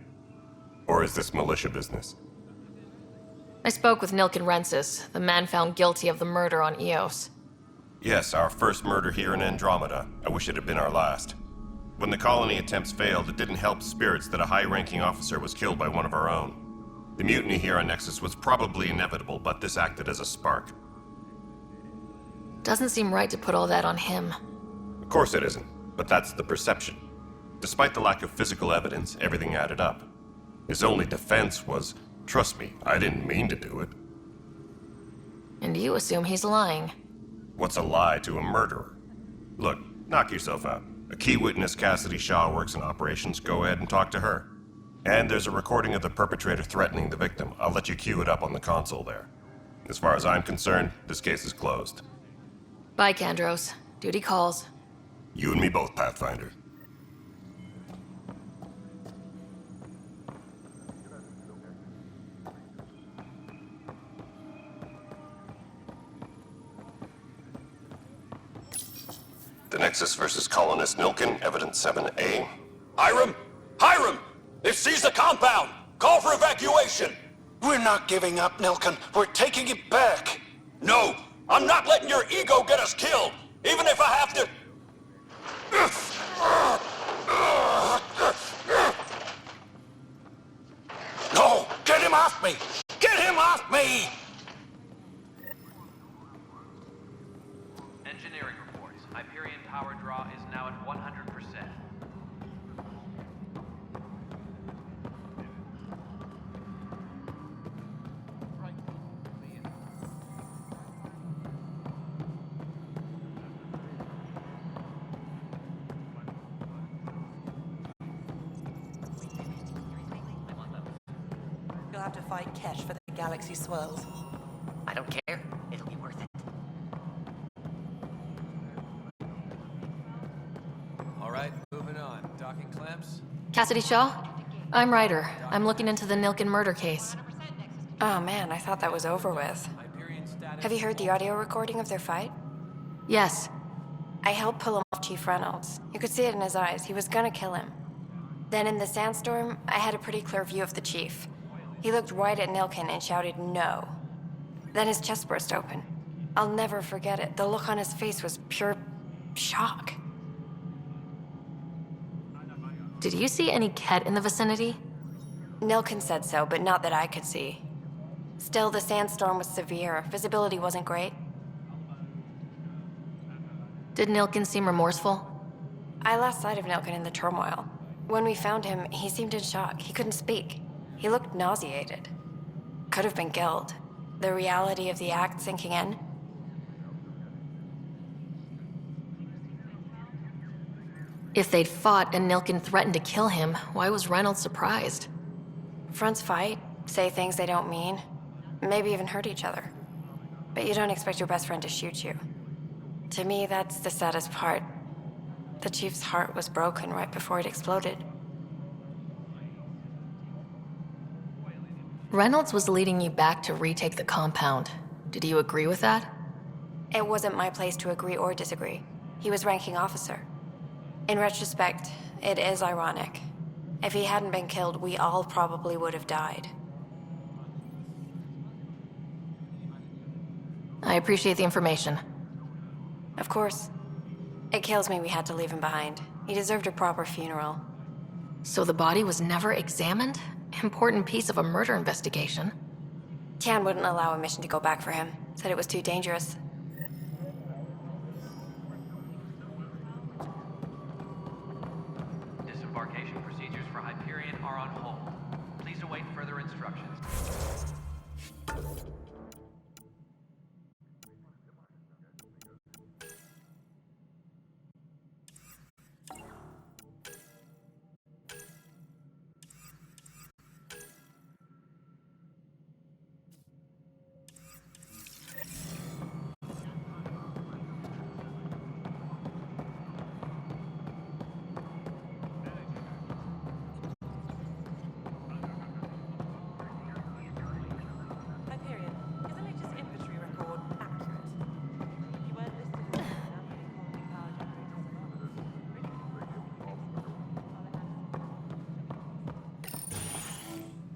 Or is this militia business? I spoke with Nilk and Rensis, the man found guilty of the murder on Eos. Yes, our first murder here in Andromeda. I wish it had been our last. When the colony attempts failed, it didn't help spirits that a high-ranking officer was killed by one of our own. The mutiny here on Nexus was probably inevitable, but this acted as a spark. Doesn't seem right to put all that on him. Of course it isn't, but that's the perception. Despite the lack of physical evidence, everything added up. His only defense was, trust me, I didn't mean to do it. And you assume he's lying. What's a lie to a murderer? Look, knock yourself out. A key witness, Cassidy Shaw, works in operations. Go ahead and talk to her. And there's a recording of the perpetrator threatening the victim. I'll let you cue it up on the console there. As far as I'm concerned, this case is closed. Bye, Kandros. Duty calls. You and me both, Pathfinder. The Nexus versus Colonist Nilken, Evidence 7A. Hiram! Hiram! They've seized the compound! Call for evacuation! We're not giving up, Nilken. We're taking it back. No! I'm not letting your ego get us killed! Even if I have to... No! Get him off me! Get him off me! Engineering reports. Hyperion power draw is now at 100%. You'll have to fight Kesh for the galaxy swirls. I don't care. It'll be worth it. All right, moving on. Docking clamps? Cassidy Shaw? I'm Ryder. I'm looking into the Nilken murder case. Oh man, I thought that was over with. Have you heard the audio recording of their fight? Yes. I helped pull him off Chief Reynolds. You could see it in his eyes. He was gonna kill him. Then in the sandstorm, I had a pretty clear view of the chief. He looked right at Nilkin and shouted no. Then his chest burst open. I'll never forget it. The look on his face was pure shock. Did you see any Ket in the vicinity? Nilkin said so, but not that I could see. Still, the sandstorm was severe. Visibility wasn't great. Did Nilkin seem remorseful? I lost sight of Nilkin in the turmoil. When we found him, he seemed in shock. He couldn't speak. He looked nauseated. Could have been guilt. The reality of the act sinking in. If they'd fought and Nilkin threatened to kill him, why was Reynolds surprised? Fronts fight, say things they don't mean, maybe even hurt each other. But you don't expect your best friend to shoot you. To me, that's the saddest part. The Chief's heart was broken right before it exploded. Reynolds was leading you back to retake the compound. Did you agree with that? It wasn't my place to agree or disagree. He was ranking officer. In retrospect, it is ironic. If he hadn't been killed, we all probably would have died. I appreciate the information. Of course. It kills me we had to leave him behind. He deserved a proper funeral. So the body was never examined? Important piece of a murder investigation. Tian wouldn't allow a mission to go back for him. Said it was too dangerous. Disembarkation procedures for Hyperion are on hold. Please await further instructions.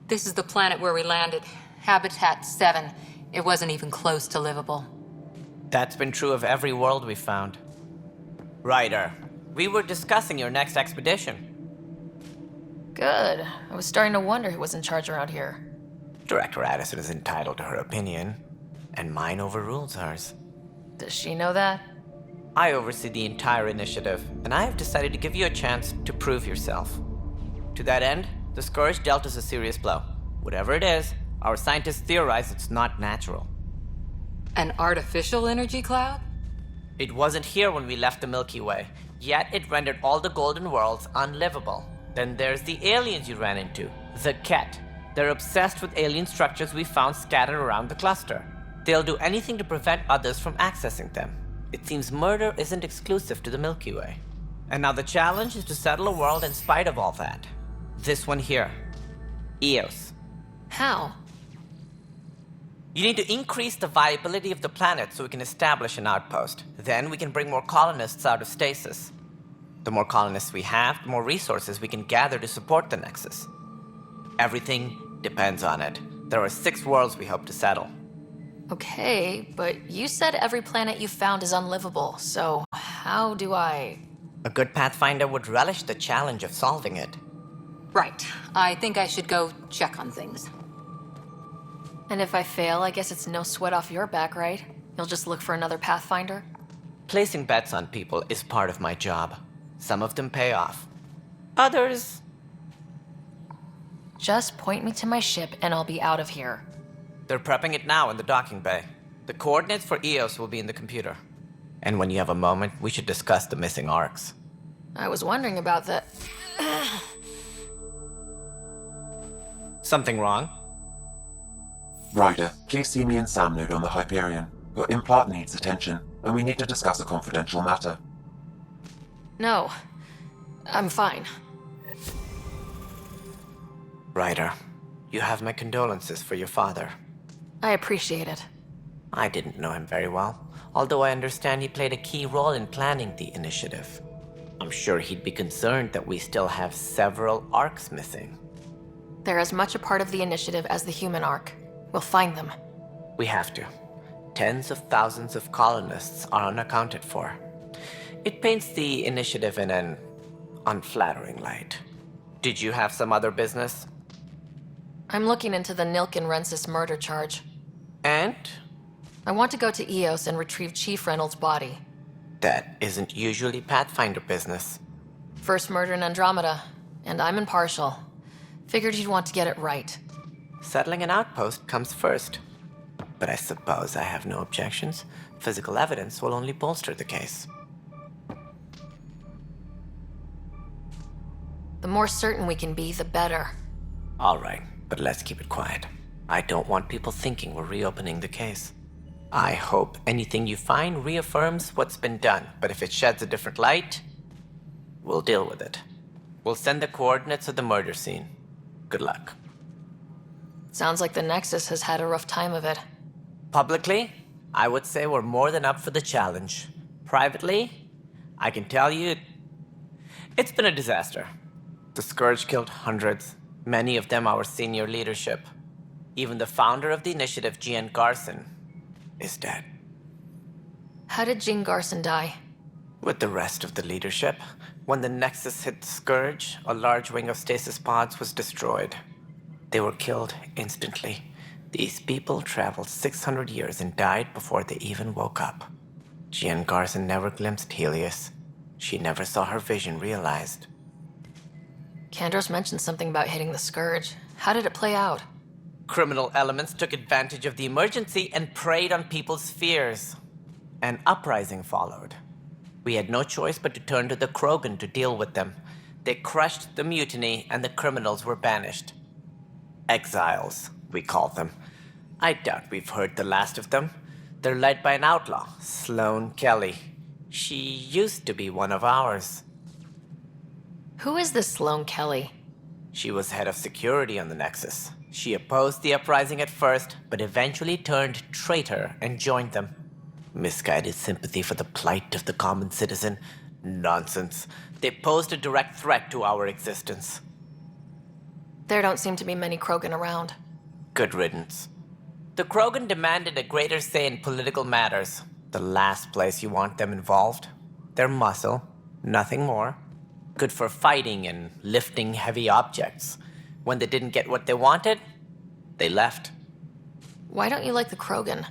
This is the planet where we landed. Habitat 7. It wasn't even close to livable. That's been true of every world we've found. Ryder, we were discussing your next expedition. Good. I was starting to wonder who was in charge around here. Director Addison is entitled to her opinion, and mine overrules hers. Does she know that? I oversee the entire initiative, and I have decided to give you a chance to prove yourself. To that end, the Scourge dealt us a serious blow. Whatever it is, our scientists theorize it's not natural. An artificial energy cloud? It wasn't here when we left the Milky Way, yet it rendered all the golden worlds unlivable. Then there's the aliens you ran into, the Ket. They're obsessed with alien structures we found scattered around the cluster. They'll do anything to prevent others from accessing them. It seems murder isn't exclusive to the Milky Way. And now the challenge is to settle a world in spite of all that. This one here. Eos. How? You need to increase the viability of the planet so we can establish an outpost. Then we can bring more colonists out of stasis. The more colonists we have, the more resources we can gather to support the Nexus. Everything depends on it. There are 6 worlds we hope to settle. Okay, but you said every planet you found is unlivable, so how do I... A good Pathfinder would relish the challenge of solving it. Right. I think I should go check on things. And if I fail, I guess it's no sweat off your back, right? You'll just look for another Pathfinder? Placing bets on people is part of my job. Some of them pay off. Others... Just point me to my ship and I'll be out of here. They're prepping it now in the docking bay. The coordinates for Eos will be in the computer. And when you have a moment, we should discuss the missing arcs. I was wondering about that. Something wrong? Ryder, please see me and Sam Node on the Hyperion. Your implant needs attention, and we need to discuss a confidential matter. No. I'm fine. Ryder, you have my condolences for your father. I appreciate it. I didn't know him very well, although I understand he played a key role in planning the initiative. I'm sure he'd be concerned that we still have several arcs missing. They're as much a part of the initiative as the human ark. We'll find them. We have to. Tens of thousands of colonists are unaccounted for. It paints the initiative in an unflattering light. Did you have some other business? I'm looking into the Nilk and Rensis murder charge. And? I want to go to Eos and retrieve Chief Reynolds' body. That isn't usually Pathfinder business. First murder in Andromeda, and I'm impartial. Figured you'd want to get it right. Settling an outpost comes first. But I suppose I have no objections. Physical evidence will only bolster the case. The more certain we can be, the better. All right, but let's keep it quiet. I don't want people thinking we're reopening the case. I hope anything you find reaffirms what's been done, but if it sheds a different light, we'll deal with it. We'll send the coordinates of the murder scene. Good luck. Sounds like the Nexus has had a rough time of it. Publicly, I would say we're more than up for the challenge. Privately, I can tell you, it's been a disaster. The Scourge killed hundreds, many of them our senior leadership. Even the founder of the initiative, Gian Garson, is dead. How did Jean Garson die? With the rest of the leadership, when the Nexus hit the Scourge, a large wing of stasis pods was destroyed. They were killed instantly. These people traveled 600 years and died before they even woke up. Jean Garson never glimpsed Helios. She never saw her vision realized. Kandros mentioned something about hitting the Scourge. How did it play out? Criminal elements took advantage of the emergency and preyed on people's fears. An uprising followed. We had no choice but to turn to the Krogan to deal with them. They crushed the mutiny and the criminals were banished. Exiles, we call them. I doubt we've heard the last of them. They're led by an outlaw, Sloane Kelly. She used to be one of ours. Who is this Sloane Kelly? She was head of security on the Nexus. She opposed the uprising at first, but eventually turned traitor and joined them. Misguided sympathy for the plight of the common citizen? Nonsense. They posed a direct threat to our existence. There don't seem to be many Krogan around. Good riddance. The Krogan demanded a greater say in political matters. The last place you want them involved. They're muscle, nothing more. Good for fighting and lifting heavy objects. When they didn't get what they wanted, they left. Why don't you like the Krogan?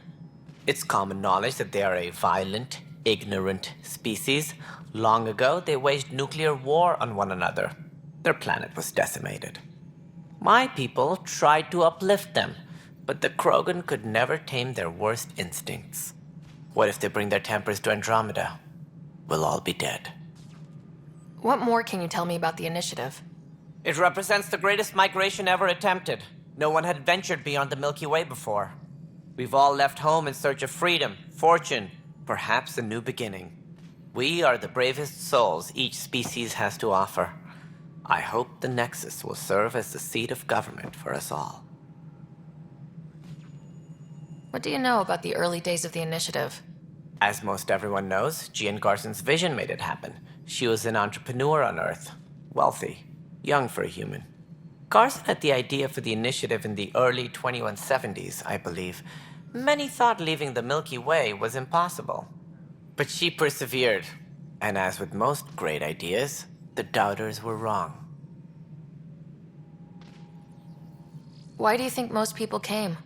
It's common knowledge that they are a violent, ignorant species. Long ago, they waged nuclear war on one another. Their planet was decimated. My people tried to uplift them, but the Krogan could never tame their worst instincts. What if they bring their tempers to Andromeda? We'll all be dead. What more can you tell me about the initiative? It represents the greatest migration ever attempted. No one had ventured beyond the Milky Way before. We've all left home in search of freedom, fortune, perhaps a new beginning. We are the bravest souls each species has to offer. I hope the Nexus will serve as the seat of government for us all. What do you know about the early days of the initiative? As most everyone knows, Gian Garson's vision made it happen. She was an entrepreneur on Earth. Wealthy. Young for a human. Garson had the idea for the initiative in the early 2170s, I believe. Many thought leaving the Milky Way was impossible. But she persevered. And as with most great ideas, the doubters were wrong. Why do you think most people came?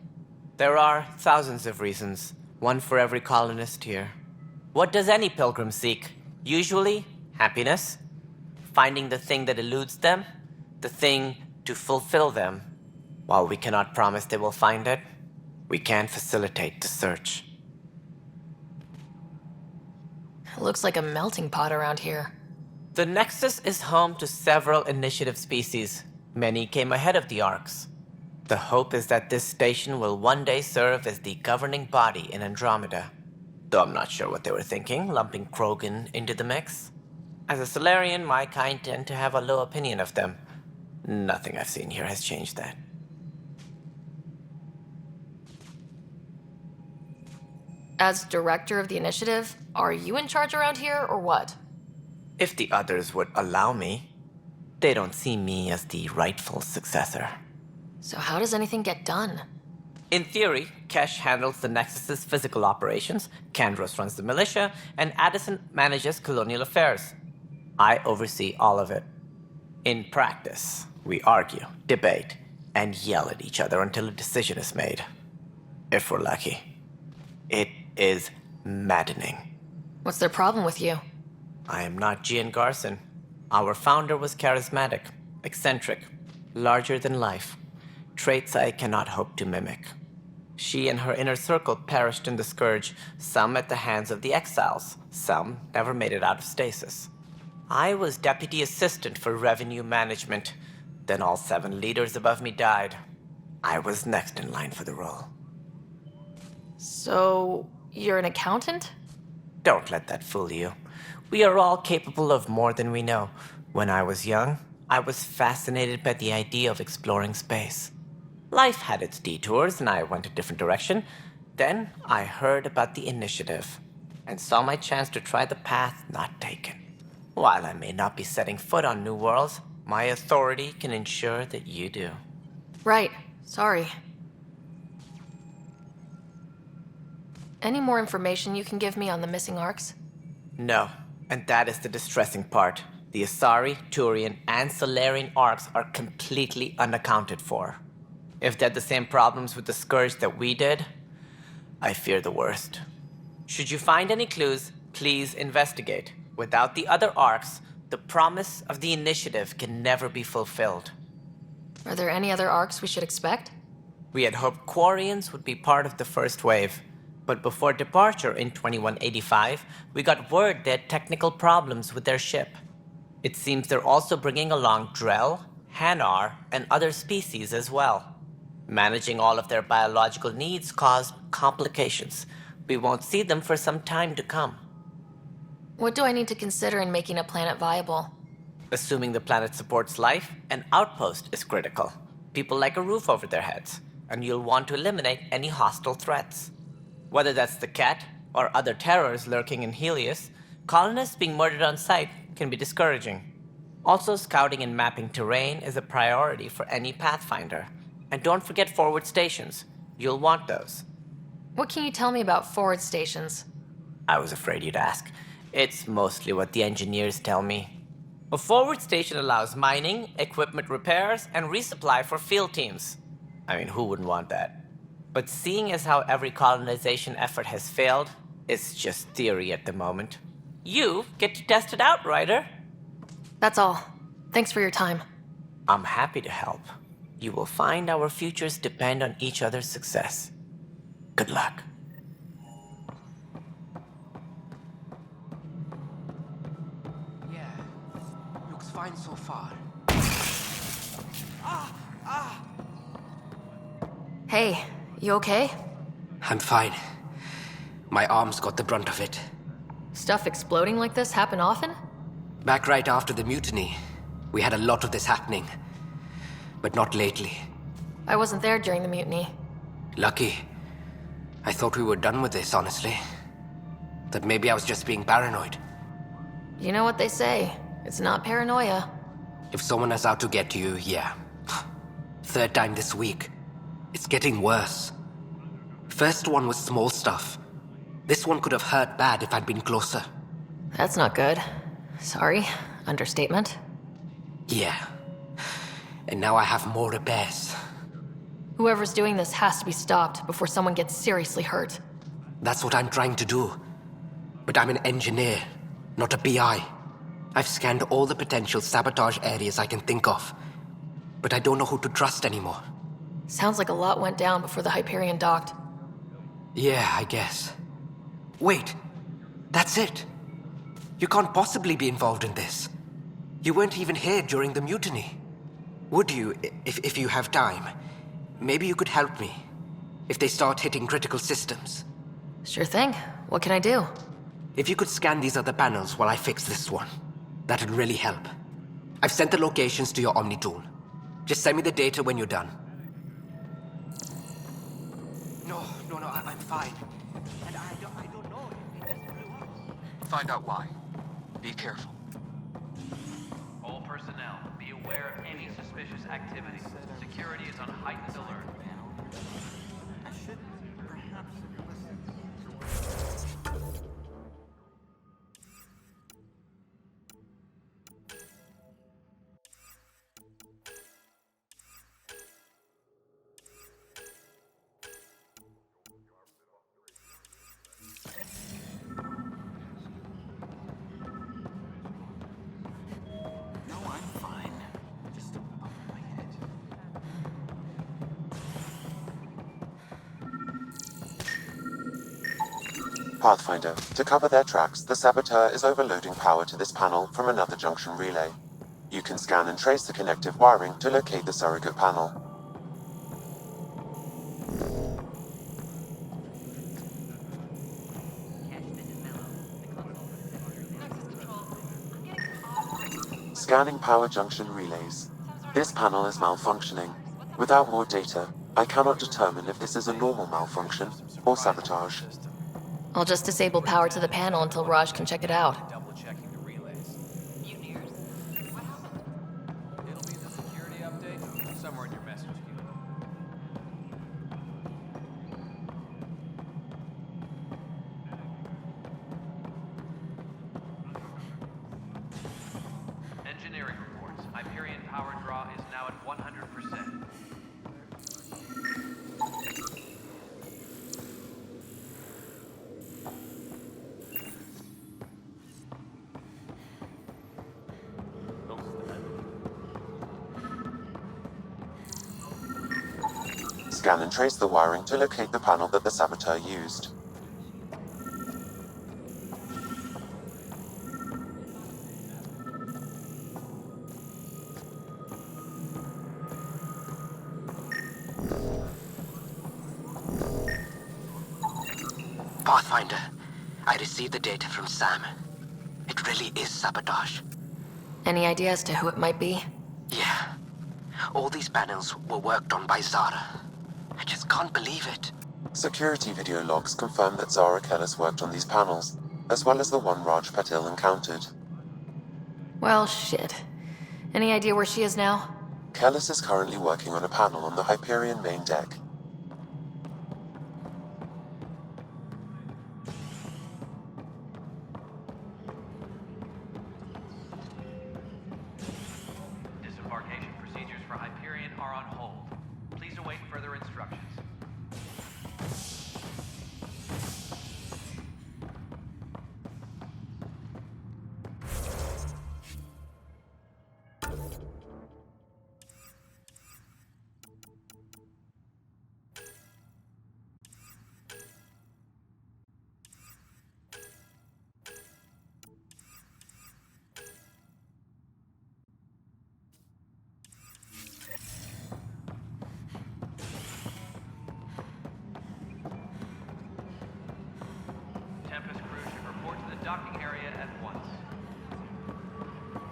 There are thousands of reasons, one for every colonist here. What does any pilgrim seek? Usually, happiness. Finding the thing that eludes them, the thing to fulfill them. While we cannot promise they will find it, we can facilitate the search. It looks like a melting pot around here. The Nexus is home to several initiative species. Many came ahead of the Arks. The hope is that this station will one day serve as the governing body in Andromeda. Though I'm not sure what they were thinking, lumping Krogan into the mix. As a Solarian, my kind tend to have a low opinion of them. Nothing I've seen here has changed that. As director of the initiative, are you in charge around here, or what? If the others would allow me, they don't see me as the rightful successor. So how does anything get done? In theory, Kesh handles the Nexus's physical operations, Kandros runs the militia, and Addison manages colonial affairs. I oversee all of it. In practice, we argue, debate, and yell at each other until a decision is made. If we're lucky. It is maddening. What's their problem with you? I am not Gian Garson. Our founder was charismatic, eccentric, larger than life. Traits I cannot hope to mimic. She and her inner circle perished in the Scourge, some at the hands of the Exiles, some never made it out of stasis. I was deputy assistant for revenue management. Then all 7 leaders above me died. I was next in line for the role. So, you're an accountant? Don't let that fool you. We are all capable of more than we know. When I was young, I was fascinated by the idea of exploring space. Life had its detours, and I went a different direction. Then I heard about the initiative, and saw my chance to try the path not taken. While I may not be setting foot on new worlds, my authority can ensure that you do. Right. Sorry. Any more information you can give me on the missing arcs? No, and that is the distressing part. The Asari, Turian, and Solarian arcs are completely unaccounted for. If they had the same problems with the Scourge that we did, I fear the worst. Should you find any clues, please investigate. Without the other arcs, the promise of the initiative can never be fulfilled. Are there any other arcs we should expect? We had hoped Quarians would be part of the first wave, but before departure in 2185, we got word they had technical problems with their ship. It seems they're also bringing along Drell, Hanar, and other species as well. Managing all of their biological needs caused complications. We won't see them for some time to come. What do I need to consider in making a planet viable? Assuming the planet supports life, an outpost is critical. People like a roof over their heads, and you'll want to eliminate any hostile threats. Whether that's the Cat or other terrors lurking in Helios, colonists being murdered on sight can be discouraging. Also, scouting and mapping terrain is a priority for any Pathfinder. And don't forget forward stations. You'll want those. What can you tell me about forward stations? I was afraid you'd ask. It's mostly what the engineers tell me. A forward station allows mining, equipment repairs, and resupply for field teams. I mean, who wouldn't want that? But seeing as how every colonization effort has failed, it's just theory at the moment. You get to test it out, Ryder. That's all. Thanks for your time. I'm happy to help. You will find our futures depend on each other's success. Good luck. Yeah, looks fine so far. Hey, you okay? I'm fine. My arms got the brunt of it. Stuff exploding like this happen often? Back right after the mutiny, we had a lot of this happening. But not lately. I wasn't there during the mutiny. Lucky. I thought we were done with this, honestly. That maybe I was just being paranoid. You know what they say. It's not paranoia. If someone is out to get you, yeah. 3rd time this week. It's getting worse. First one was small stuff. This one could have hurt bad if I'd been closer. That's not good. Sorry. Understatement. Yeah. And now I have more repairs. Whoever's doing this has to be stopped before someone gets seriously hurt. That's what I'm trying to do. But I'm an engineer, not a PI. I've scanned all the potential sabotage areas I can think of. But I don't know who to trust anymore. Sounds like a lot went down before the Hyperion docked. Yeah, I guess. Wait, that's it. You can't possibly be involved in this. You weren't even here during the mutiny. Would you, if you have time? Maybe you could help me. If they start hitting critical systems. Sure thing. What can I do? If you could scan these other panels while I fix this one, that'd really help. I've sent the locations to your Omni tool. Just send me the data when you're done. No, I'm fine. And I don't know if it just blew up. Find out why. Be careful. All personnel, be aware. aware of any suspicious activity. Security is on heightened alert. No, I'm fine. Just above my head. Pathfinder, to cover their tracks, the saboteur is overloading power to this panel from another junction relay. You can scan and trace the connective wiring to locate the surrogate panel. Scanning power junction relays. This panel is malfunctioning. Without more data, I cannot determine if this is a normal malfunction or sabotage. I'll just disable power to the panel until Raj can check it out. Double checking the relays. It'll be the security update somewhere in your message queue. Engineering reports. Hyperion power draw is now at 100%. Scan and trace the wiring to locate the panel that the saboteur used. Pathfinder, I received the data from Sam. It really is sabotage. Any idea as to who it might be? Yeah. All these panels were worked on by Zara. I just can't believe it. Security video logs confirm that Zara Kellis worked on these panels, as well as the one Raj Patil encountered. Well, shit. Any idea where she is now? Kellis is currently working on a panel on the Hyperion main deck. Disembarkation procedures for Hyperion are on hold. Please await further instructions. Tempest crew should report to the docking area at once.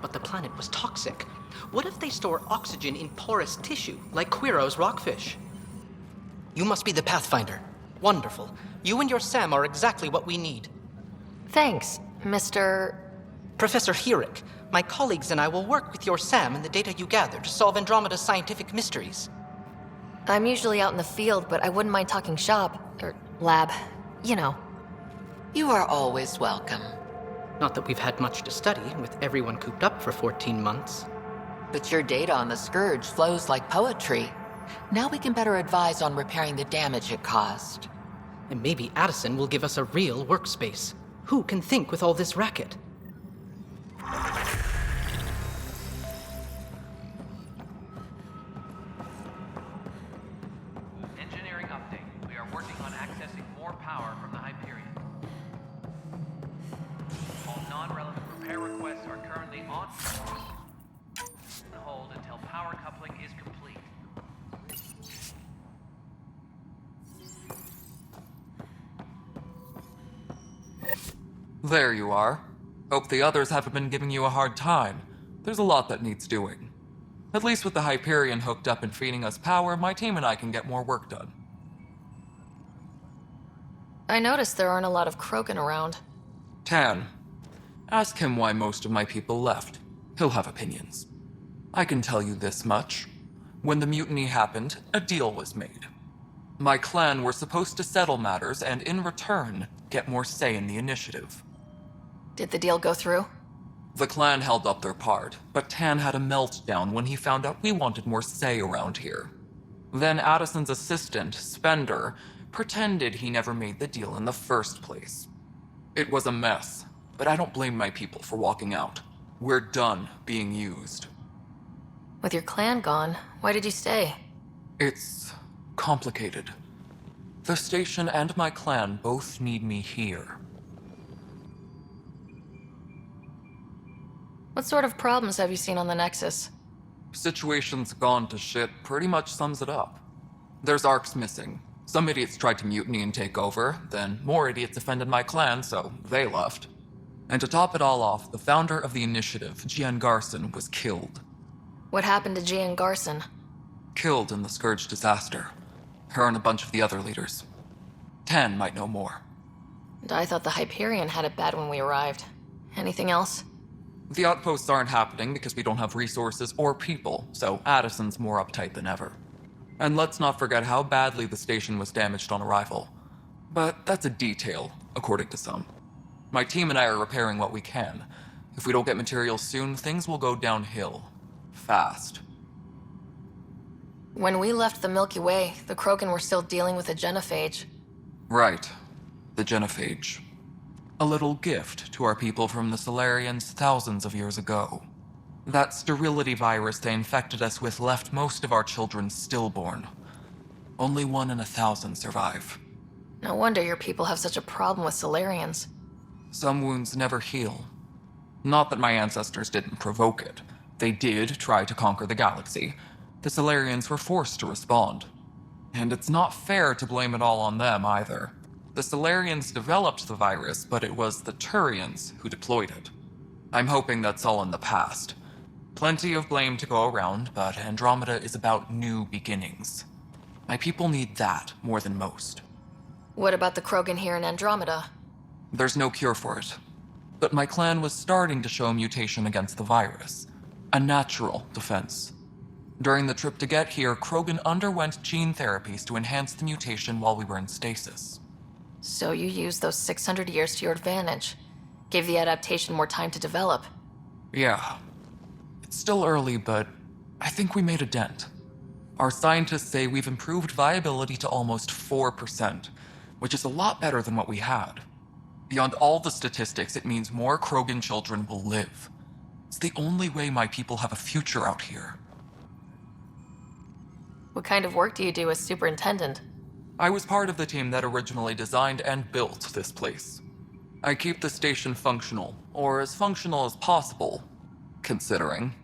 But the planet was toxic. What if they store oxygen in porous tissue, like Quiro's rockfish? You must be the Pathfinder. Wonderful. You and your Sam are exactly what we need. Thanks, Mr. Professor Herrick, my colleagues and I will work with your Sam and the data you gather to solve Andromeda's scientific mysteries. I'm usually out in the field, but I wouldn't mind talking shop, or lab, you know. You are always welcome. Not that we've had much to study, with everyone cooped up for 14 months. But your data on the Scourge flows like poetry. Now we can better advise on repairing the damage it caused. And maybe Addison will give us a real workspace. Who can think with all this racket? Engineering update. We are working on accessing more power from the Hyperion. All non-relevant repair requests are currently on hold until power coupling is complete. There you are. Hope the others haven't been giving you a hard time. There's a lot that needs doing. At least with the Hyperion hooked up and feeding us power, my team and I can get more work done. I noticed there aren't a lot of Krogan around. Tan, ask him why most of my people left. He'll have opinions. I can tell you this much. When the mutiny happened, a deal was made. My clan were supposed to settle matters and, in return, get more say in the initiative. Did the deal go through? The clan held up their part, but Tan had a meltdown when he found out we wanted more say around here. Then Addison's assistant, Spender, pretended he never made the deal in the first place. It was a mess, but I don't blame my people for walking out. We're done being used. With your clan gone, why did you stay? It's complicated. The station and my clan both need me here. What sort of problems have you seen on the Nexus? Situation's gone to shit pretty much sums it up. There's arcs missing. Some idiots tried to mutiny and take over, then more idiots offended my clan, so they left. And to top it all off, the founder of the initiative, Gian Garson, was killed. What happened to Gian Garson? Killed in the Scourge disaster. Her and a bunch of the other leaders. Tan might know more. And I thought the Hyperion had it bad when we arrived. Anything else? The outposts aren't happening because we don't have resources or people, so Addison's more uptight than ever. And let's not forget how badly the station was damaged on arrival. But that's a detail, according to some. My team and I are repairing what we can. If we don't get materials soon, things will go downhill. Fast. When we left the Milky Way, the Krogan were still dealing with a genophage. Right. The genophage. A little gift to our people from the Solarians thousands of years ago. That sterility virus they infected us with left most of our children stillborn. Only 1 in 1,000 survive. No wonder your people have such a problem with Solarians. Some wounds never heal. Not that my ancestors didn't provoke it. They did try to conquer the galaxy. The Solarians were forced to respond. And it's not fair to blame it all on them either. The Solarians developed the virus, but it was the Turians who deployed it. I'm hoping that's all in the past. Plenty of blame to go around, but Andromeda is about new beginnings. My people need that more than most. What about the Krogan here in Andromeda? There's no cure for it. But my clan was starting to show mutation against the virus. A natural defense. During the trip to get here, Krogan underwent gene therapies to enhance the mutation while we were in stasis. So you used those 600 years to your advantage. Gave the adaptation more time to develop. Yeah. It's still early, but I think we made a dent. Our scientists say we've improved viability to almost 4%, which is a lot better than what we had. Beyond all the statistics, it means more Krogan children will live. It's the only way my people have a future out here. What kind of work do you do as superintendent? I was part of the team that originally designed and built this place. I keep the station functional, or as functional as possible, considering.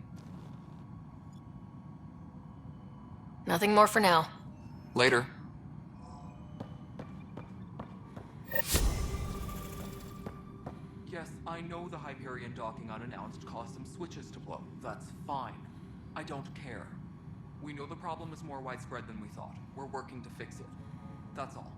Nothing more for now. Later. Yes, I know the Hyperion docking unannounced caused some switches to blow. That's fine. I don't care. We know the problem is more widespread than we thought. We're working to fix it. That's all.